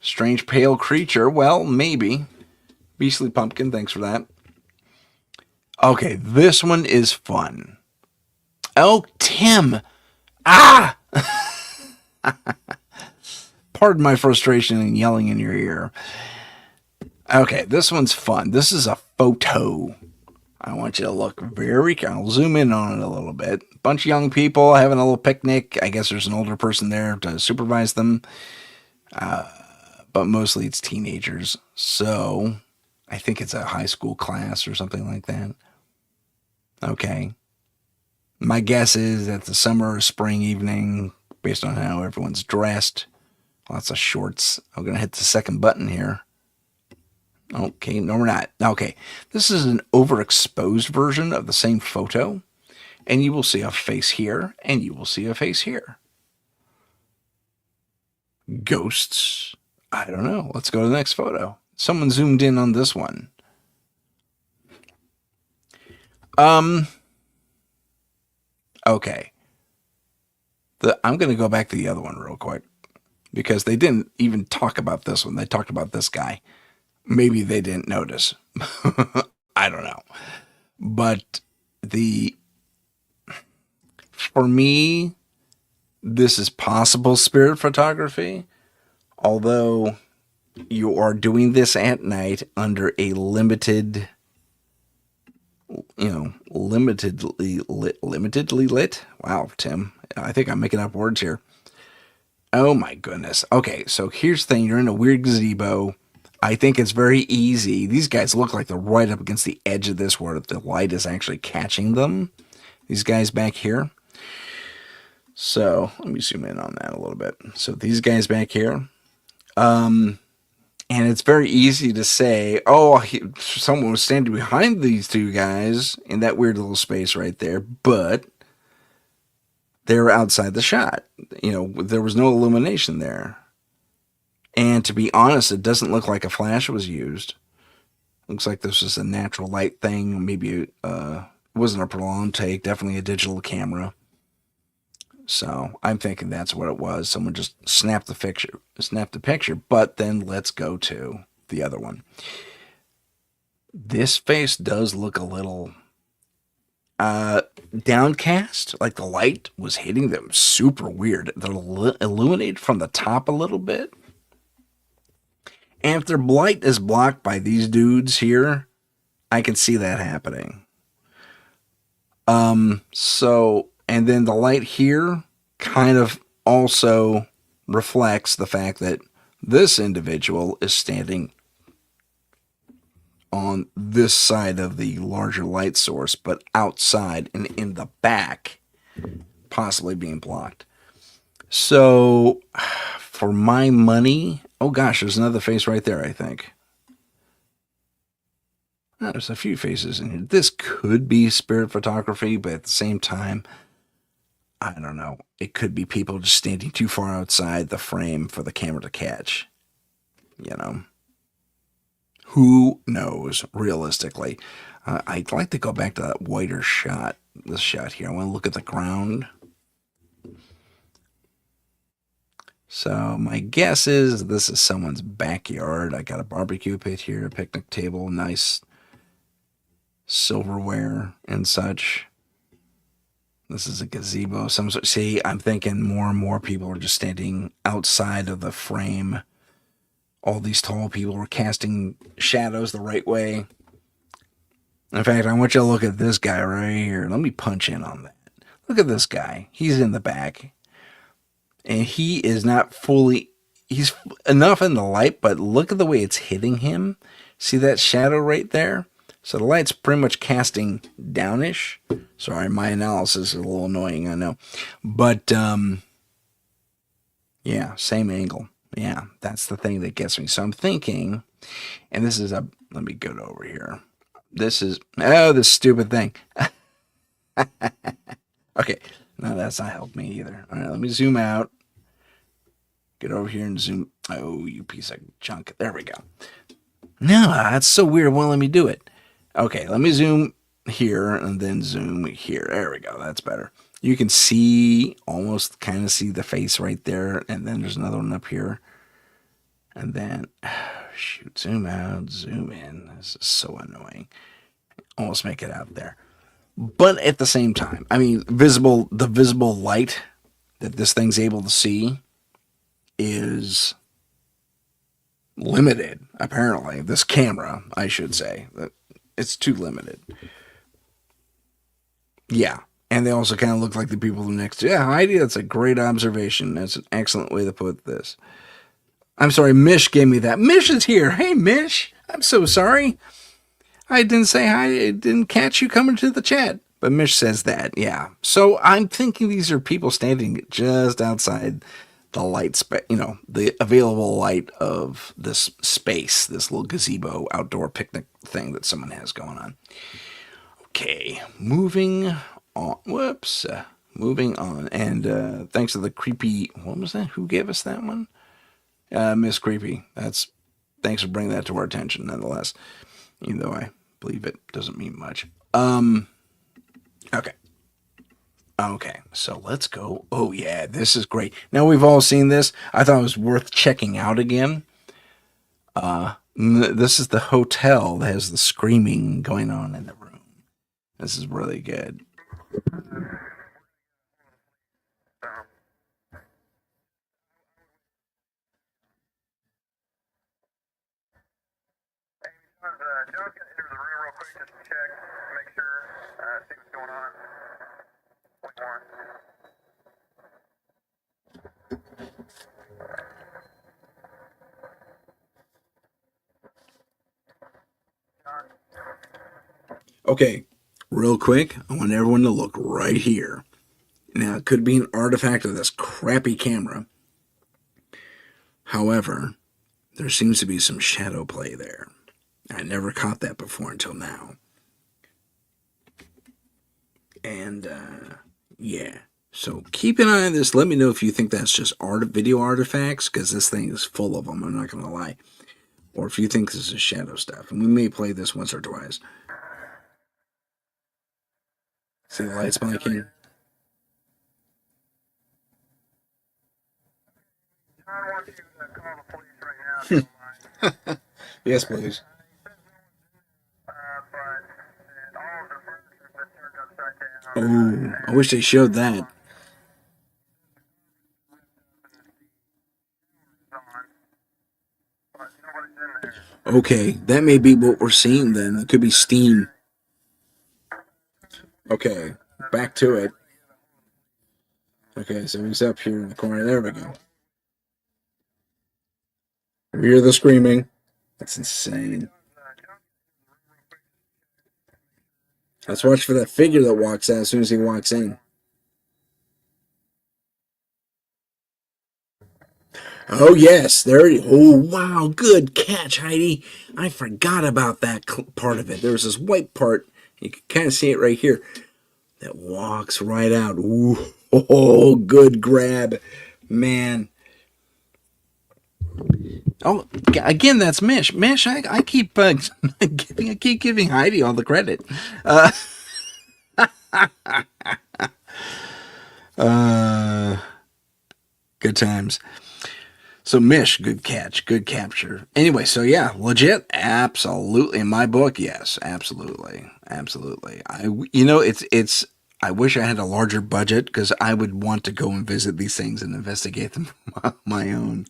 Strange pale creature. Well, maybe. Beastly Pumpkin, thanks for that. Okay, this one is fun. Oh, Tim. Ah! Pardon my frustration and yelling in your ear. Okay, this one's fun. This is a photo. I want you to look I'll zoom in on it a little bit. Bunch of young people having a little picnic. I guess there's an older person there to supervise them. But mostly it's teenagers. So I think it's a high school class or something like that. Okay. My guess is that the summer or spring evening, based on how everyone's dressed. Lots of shorts. I'm going to hit the second button here. Okay, no, we're not. Okay, this is an overexposed version of the same photo, and you will see a face here, and you will see a face here. Ghosts? I don't know. Let's go to the next photo. Someone zoomed in on this one. Okay. I'm going to go back to the other one real quick because they didn't even talk about this one. They talked about this guy. Maybe they didn't notice. I don't know. But for me, this is possible spirit photography, although you are doing this at night under a limitedly lit. Wow, Tim, I think I'm making up words here. Oh my goodness. Okay, so here's the thing. You're in a weird gazebo. I think it's very easy. These guys look like they're right up against the edge of this where the light is actually catching them. These guys back here. So let me zoom in on that a little bit. So these guys back here. And it's very easy to say, oh, someone was standing behind these two guys in that weird little space right there, but they're outside the shot. There was no illumination there. And to be honest, it doesn't look like a flash was used. Looks like this was a natural light thing. Maybe it wasn't a prolonged take, definitely a digital camera. So I'm thinking that's what it was. Someone just snapped the picture. But then let's go to the other one. This face does look a little downcast, like the light was hitting them super weird. They're illuminated from the top a little bit. And if their light is blocked by these dudes here, I can see that happening. And then the light here kind of also reflects the fact that this individual is standing on this side of the larger light source, but outside and in the back, possibly being blocked. So, for my money, oh gosh, there's another face right there, I think. Oh, there's a few faces in here. This could be spirit photography, but at the same time, I don't know. It could be people just standing too far outside the frame for the camera to catch. Who knows, realistically. I'd like to go back to that wider shot, this shot here. I want to look at the ground. So my guess is this is someone's backyard. I got a barbecue pit here, a picnic table, nice silverware and such. This is a gazebo. See, I'm thinking more and more people are just standing outside of the frame. All these tall people are casting shadows the right way. In fact, I want you to look at this guy right here. Let me punch in on that. Look at this guy. He's in the back. And he is not fully... He's enough in the light, but look at the way it's hitting him. See that shadow right there? So the light's pretty much casting downish. Sorry, my analysis is a little annoying, I know. But, yeah, same angle. Yeah, that's the thing that gets me. So I'm thinking, and this is let me go over here. This stupid thing. Okay, no, that's not helped me either. All right, let me zoom out. Get over here and zoom. Oh, you piece of junk. There we go. No, that's so weird. Won't let me do it. Okay, let me zoom here and then zoom here. There we go. That's better. You can see, almost kind of see the face right there. And then there's another one up here. And then, shoot, zoom out, zoom in. This is so annoying. Almost make it out there. But at the same time, I mean, the visible light that this thing's able to see is limited, apparently. This camera, I should say. It's too limited. Yeah. And they also kind of look like the people next to... Yeah, Heidi, that's a great observation. That's an excellent way to put this. I'm sorry, Mish gave me that. Mish is here. Hey, Mish. I'm so sorry. I didn't say hi. I didn't catch you coming to the chat. But Mish says that, yeah. So I'm thinking these are people standing just outside the light, the available light of this space, this little gazebo outdoor picnic thing that someone has going on. Okay, moving on. Whoops. Moving on. And thanks to the creepy, what was that? Who gave us that one? Miss Creepy. Thanks for bringing that to our attention, nonetheless. Even though I believe it doesn't mean much. Okay. Okay, so let's go. Oh, yeah, this is great. Now, we've all seen this. I thought it was worth checking out again. This is the hotel that has the screaming going on in the room. This is really good. Okay, real quick, I want everyone to look right here. Now, it could be an artifact of this crappy camera. However, there seems to be some shadow play there. I never caught that before until now. And, yeah. So keep an eye on this. Let me know if you think that's just video artifacts, because this thing is full of them, I'm not going to lie. Or if you think this is shadow stuff. And we may play this once or twice. See the lights blinking? Yes, please. Oh, I wish they showed that. Okay, that may be what we're seeing then. It could be steam. Okay, back to it. Okay, so he's up here in the corner. There we go. We hear the screaming. That's insane. Let's watch for that figure that walks out as soon as he walks in. Oh, yes. There he. Oh, wow. Good catch, Heidi. I forgot about that part of it. There's this white part. You can kind of see it right here. That walks right out. Ooh. Oh, good grab. Man. Oh, again, that's Mish. Mish, I keep giving Heidi all the credit. Good times. So Mish, good catch, good capture. Anyway, so yeah, legit, absolutely. In my book, yes, absolutely, absolutely. It's. I wish I had a larger budget because I would want to go and visit these things and investigate them on my own.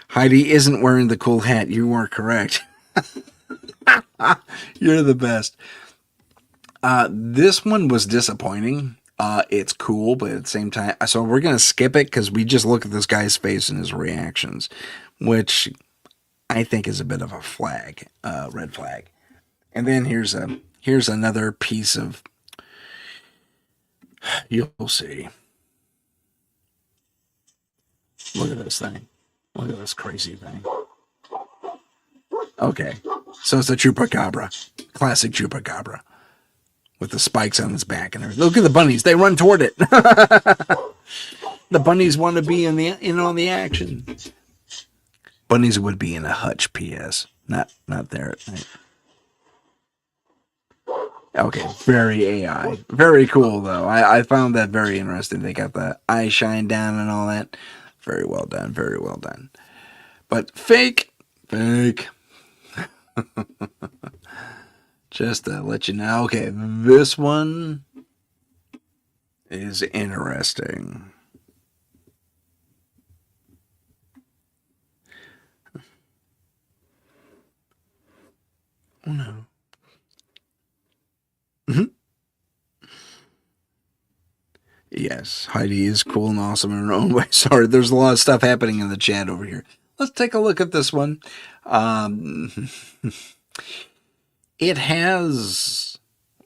Heidi isn't wearing the cool hat. You are correct. You're the best. This one was disappointing. It's cool, but at the same time, so we're going to skip it because we just look at this guy's face and his reactions, which I think is a bit of a flag, red flag. And then here's another piece of, you'll see. Look at this thing. Look at this crazy thing. Okay, so it's a chupacabra, classic chupacabra, with the spikes on its back and everything. Look at the bunnies; they run toward it. The bunnies want to be in on the action. Bunnies would be in a hutch. P.S. Not there at night. Okay, very AI, very cool though. I found that very interesting. They got the eye shine down and all that. Very well done. Very well done. But fake. Just to let you know. Okay, this one is interesting. Oh no. Yes, Heidi is cool and awesome in her own way. Sorry, there's a lot of stuff happening in the chat over here. Let's take a look at this one. It has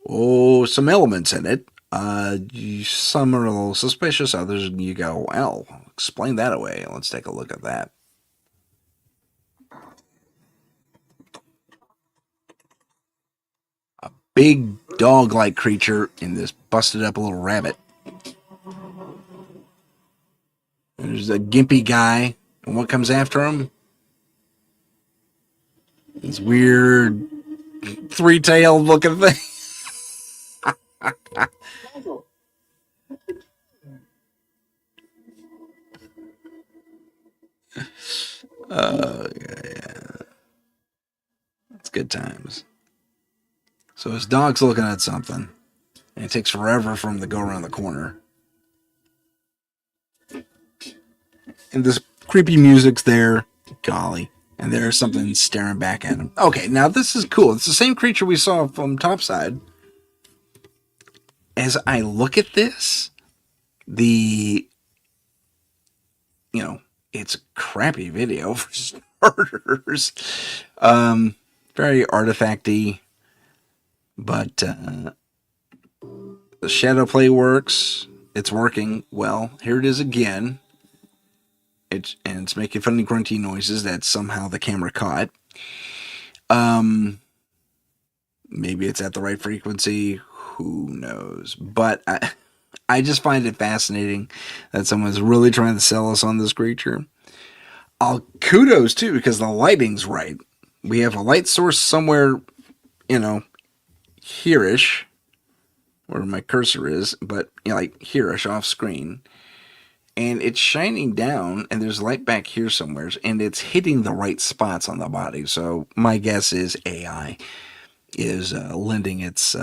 some elements in it. Some are a little suspicious, others you go, well, explain that away. Let's take a look at that. A big dog-like creature in this busted up little rabbit. There's a gimpy guy, and what comes after him? This weird three-tailed looking thing. Yeah. It's good times. So his dog's looking at something, and it takes forever for him to go around the corner. And this creepy music's there, golly, and there's something staring back at him. Okay, now this is cool. It's the same creature we saw from Topside. As I look at this, it's a crappy video for starters. Very artifacty, but the shadow play works. It's working well. Here it is again. It's making funny grunty noises that somehow the camera caught. Maybe it's at the right frequency. Who knows? But I just find it fascinating that someone's really trying to sell us on this creature. Kudos too, because the lighting's right. We have a light source somewhere, here-ish, where my cursor is, but like here-ish off screen. And it's shining down, and there's light back here somewhere, and it's hitting the right spots on the body. So my guess is AI is lending its,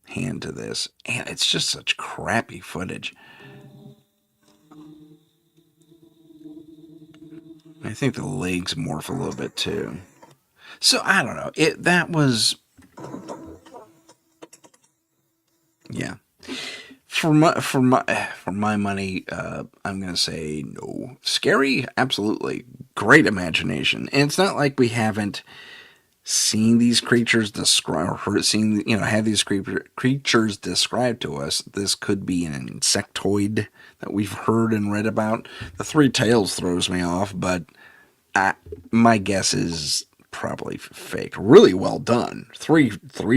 hand to this. And it's just such crappy footage. I think the legs morph a little bit too. So I don't know. That was, yeah. For my money, I'm gonna say no. Scary, absolutely. Great imagination, and it's not like we haven't seen these creatures described, or had these creatures described to us. This could be an insectoid that we've heard and read about. The three tails throws me off, but my guess is probably fake. Really well done. Three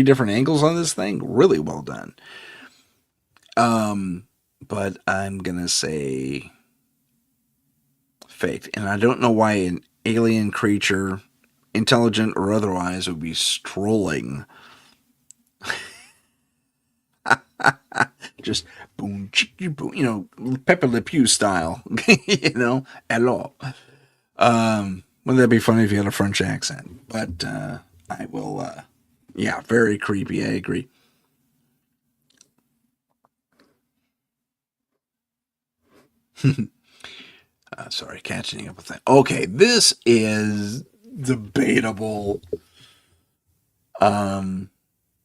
different angles on this thing. Really well done. But I'm gonna say faked, and I don't know why an alien creature, intelligent or otherwise, would be strolling. Just boom, chicky, boom, Pepe Le Pew style, hello. Wouldn't that be funny if you had a French accent? But I will, yeah, very creepy. I agree. Sorry, catching up with that. Okay, this is debatable.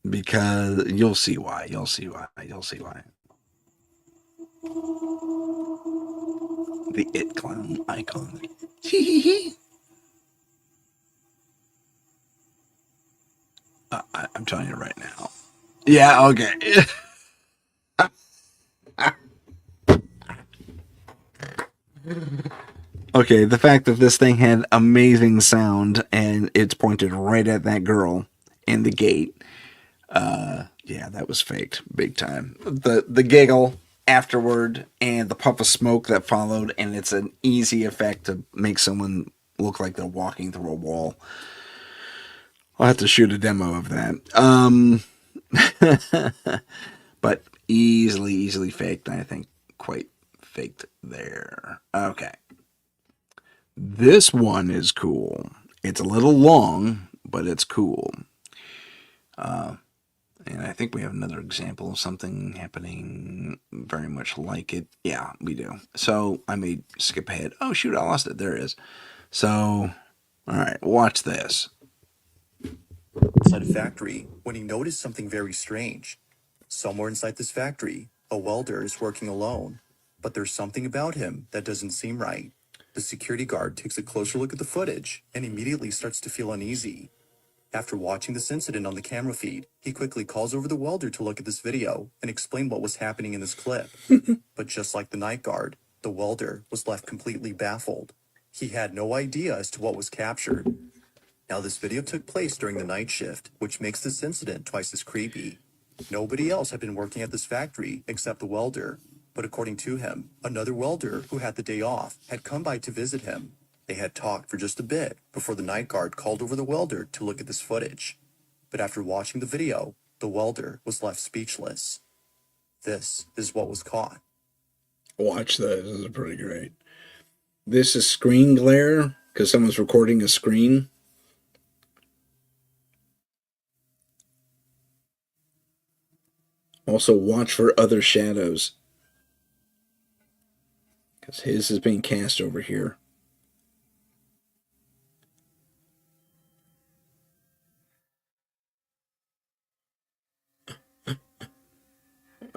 Because you'll see why. You'll see why. The It Clown icon. I'm telling you right now. Yeah, okay. Okay, the fact that this thing had amazing sound and it's pointed right at that girl in the gate. Yeah, that was faked big time. The giggle afterward and the puff of smoke that followed, and it's an easy effect to make someone look like they're walking through a wall. I'll have to shoot a demo of that. But easily faked. I think quite faked there. Okay. This one is cool. It's a little long, but it's cool. And I think we have another example of something happening very much like it. Yeah, we do. So I may skip ahead. Oh, shoot, I lost it. There it is. So, all right, watch this. Inside a factory when he noticed something very strange. Somewhere inside this factory, a welder is working alone, but there's something about him that doesn't seem right. The security guard takes a closer look at the footage and immediately starts to feel uneasy. After watching this incident on the camera feed, he quickly calls over the welder to look at this video and explain what was happening in this clip. But just like the night guard, the welder was left completely baffled. He had no idea as to what was captured. Now, this video took place during the night shift, which makes this incident twice as creepy. Nobody else had been working at this factory except the welder. But according to him, another welder who had the day off had come by to visit him. They had talked for just a bit before the night guard called over the welder to look at this footage. But after watching the video, the welder was left speechless. This is what was caught. Watch this. This is pretty great. This is screen glare because someone's recording a screen. Also, watch for other shadows because his is being cast over here.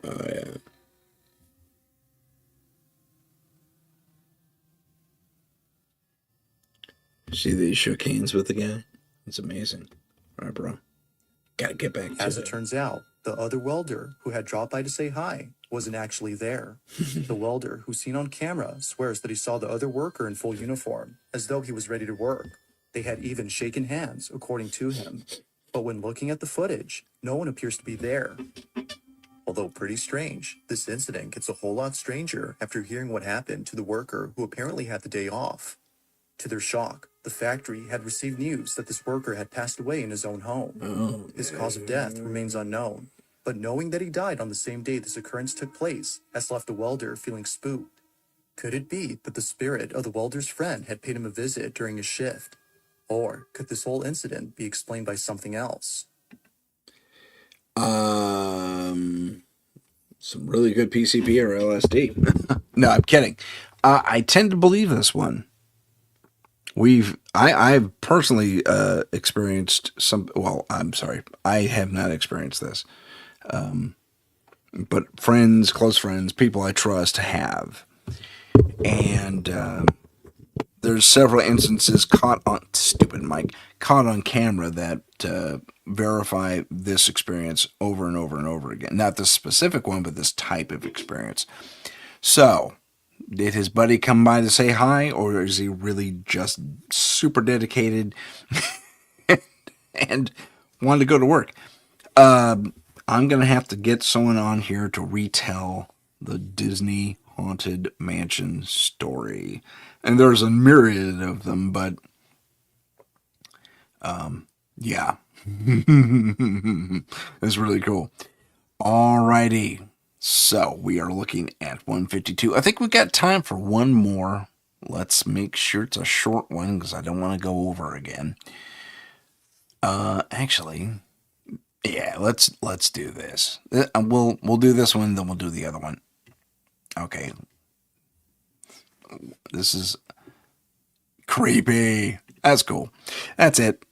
Oh, yeah. See that he shook hands with the guy? It's amazing. All right, bro. Gotta get back to As it turns out, the other welder who had dropped by to say hi wasn't actually there. The welder, who's seen on camera, swears that he saw the other worker in full uniform, as though he was ready to work. They had even shaken hands, according to him. But when looking at the footage, no one appears to be there. Although pretty strange, this incident gets a whole lot stranger after hearing what happened to the worker who apparently had the day off. To their shock, the factory had received news that this worker had passed away in his own home. His cause of death remains unknown, but knowing that he died on the same day this occurrence took place has left the welder feeling spooked. Could it be that the spirit of the welder's friend had paid him a visit during his shift? Or could this whole incident be explained by something else? Some really good PCP or LSD. No, I'm kidding. I tend to believe this one. I've personally experienced some. Well, I'm sorry, I have not experienced this, but friends, close friends, people I trust have, and there's several instances caught on camera that verify this experience over and over and over again. Not this specific one, but this type of experience. So, did his buddy come by to say hi, or is he really just super dedicated and wanted to go to work? I'm going to have to get someone on here to retell the Disney Haunted Mansion story. And there's a myriad of them, but yeah. It's really cool. Alrighty. So we are looking at 152. I think we've got time for one more. Let's make sure it's a short one because I don't want to go over again. Actually, yeah, let's do this. We'll do this one, then we'll do the other one. Okay. This is creepy. That's cool. That's it.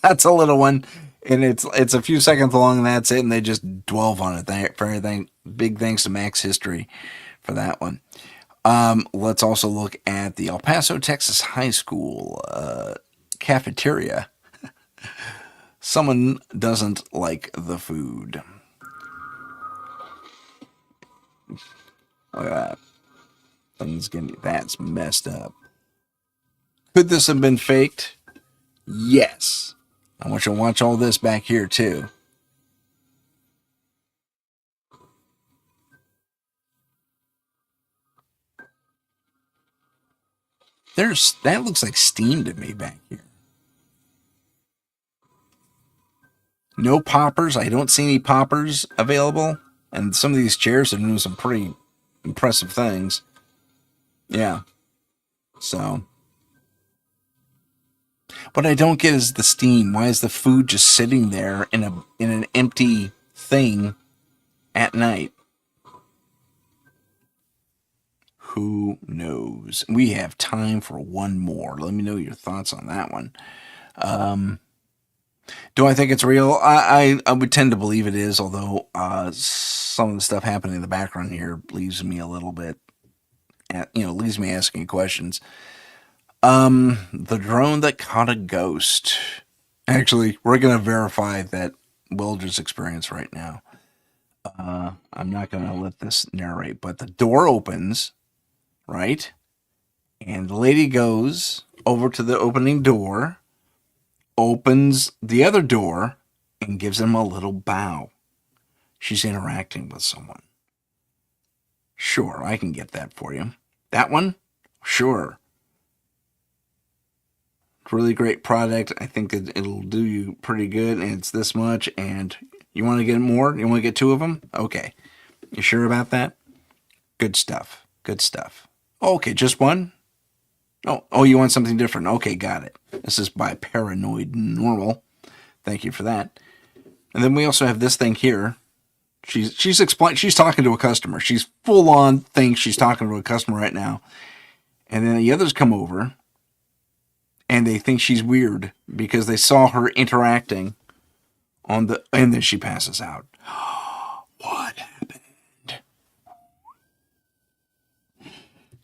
That's a little one. And it's a few seconds long, and that's it. And they just dwell on it. For everything, big thanks to Max History for that one. Let's also look at the El Paso, Texas High School cafeteria. Someone doesn't like the food. Look at that. That's messed up. Could this have been faked? Yes. I want you to watch all this back here, too. That looks like steam to me back here. No poppers. I don't see any poppers available. And some of these chairs are doing some pretty impressive things. Yeah. So. What I don't get is the steam. Why is the food just sitting there in an empty thing at night? Who knows? We have time for one more. Let me know your thoughts on that one. Do I think it's real? I would tend to believe it is, although some of the stuff happening in the background here leaves me a little bit, leaves me asking questions. The drone that caught a ghost. Actually, we're going to verify that welder's experience right now. I'm not going to let this narrate, but the door opens, right? And the lady goes over to the opening door, opens the other door, and gives him a little bow. She's interacting with someone. Sure, I can get that for you. That one? Sure. Really great product. I think that it'll do you pretty good, and it's this much. And you want to get more? You want to get 2 of them? Okay. You sure about that? Good stuff. Good stuff. Okay, just one? Oh, you want something different? Okay, got it. This is by Paranormal. Thank you for that. And then we also have this thing here. She's talking to a customer. She's full on thinks she's talking to a customer right now. And then the others come over and they think she's weird because they saw her interacting and then she passes out. What happened?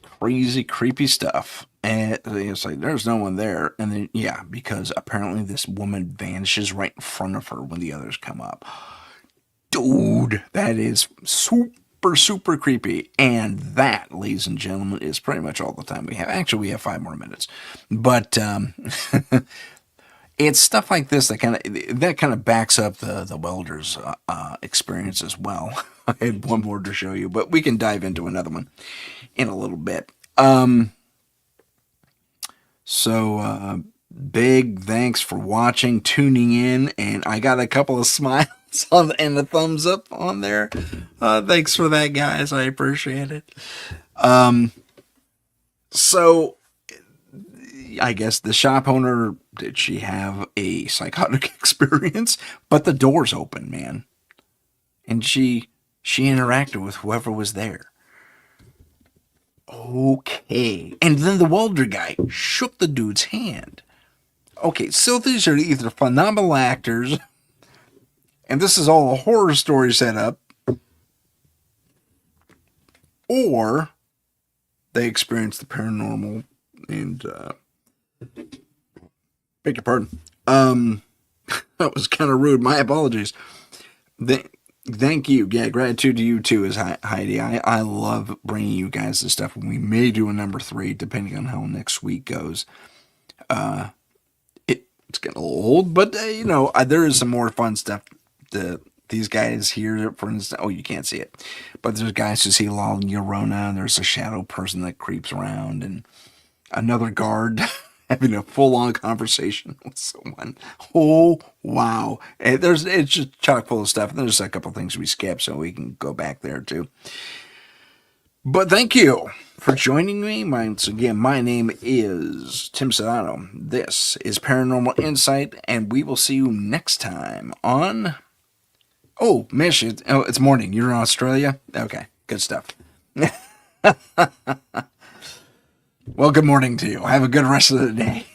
Crazy, creepy stuff. And it's like, there's no one there. And then, yeah, because apparently this woman vanishes right in front of her when the others come up. Dude, that is super, super creepy. And that, ladies and gentlemen, is pretty much all the time we have. Actually, we have 5 more minutes. But it's stuff like this that kind of backs up the welder's experience as well. I had one more to show you, but we can dive into another one in a little bit. So big thanks for watching, tuning in, and I got a couple of smiles and a thumbs up on there. Thanks for that, guys. I appreciate it. So I guess the shop owner, did she have a psychotic experience? But the door's open, man. And she interacted with whoever was there. Okay. And then the welder guy shook the dude's hand. Okay, so these are either phenomenal actors, and this is all a horror story set up, or they experienced the paranormal and, beg your pardon. That was kind of rude. My apologies. Thank you. Yeah, gratitude to you too, is Heidi. I love bringing you guys this stuff. We may do a number 3, depending on how next week goes. It's getting a little old, but there is some more fun stuff. These guys here, for instance, you can't see it, but there's guys who see La Llorona, and there's a shadow person that creeps around, and another guard having a full-on conversation with someone. Oh, wow. It's just chock full of stuff, and there's a couple things we skipped, so we can go back there, too. But thank you for joining me. Once again, my name is Tim Sedano. This is Paranormal Insight, and we will see you next time on... Oh, Mish, it's morning. You're in Australia? Okay, good stuff. Well, good morning to you. Have a good rest of the day.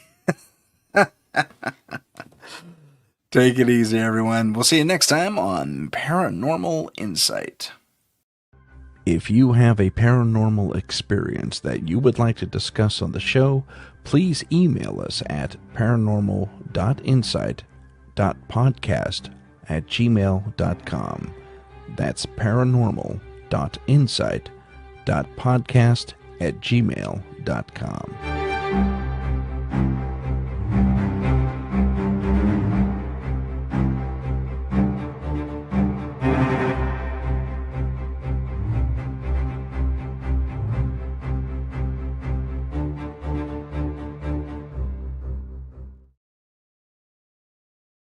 Take it easy, everyone. We'll see you next time on Paranormal Insight. If you have a paranormal experience that you would like to discuss on the show, please email us at paranormal.insight.podcast@gmail.com. That's paranormal.insight.podcast@gmail.com.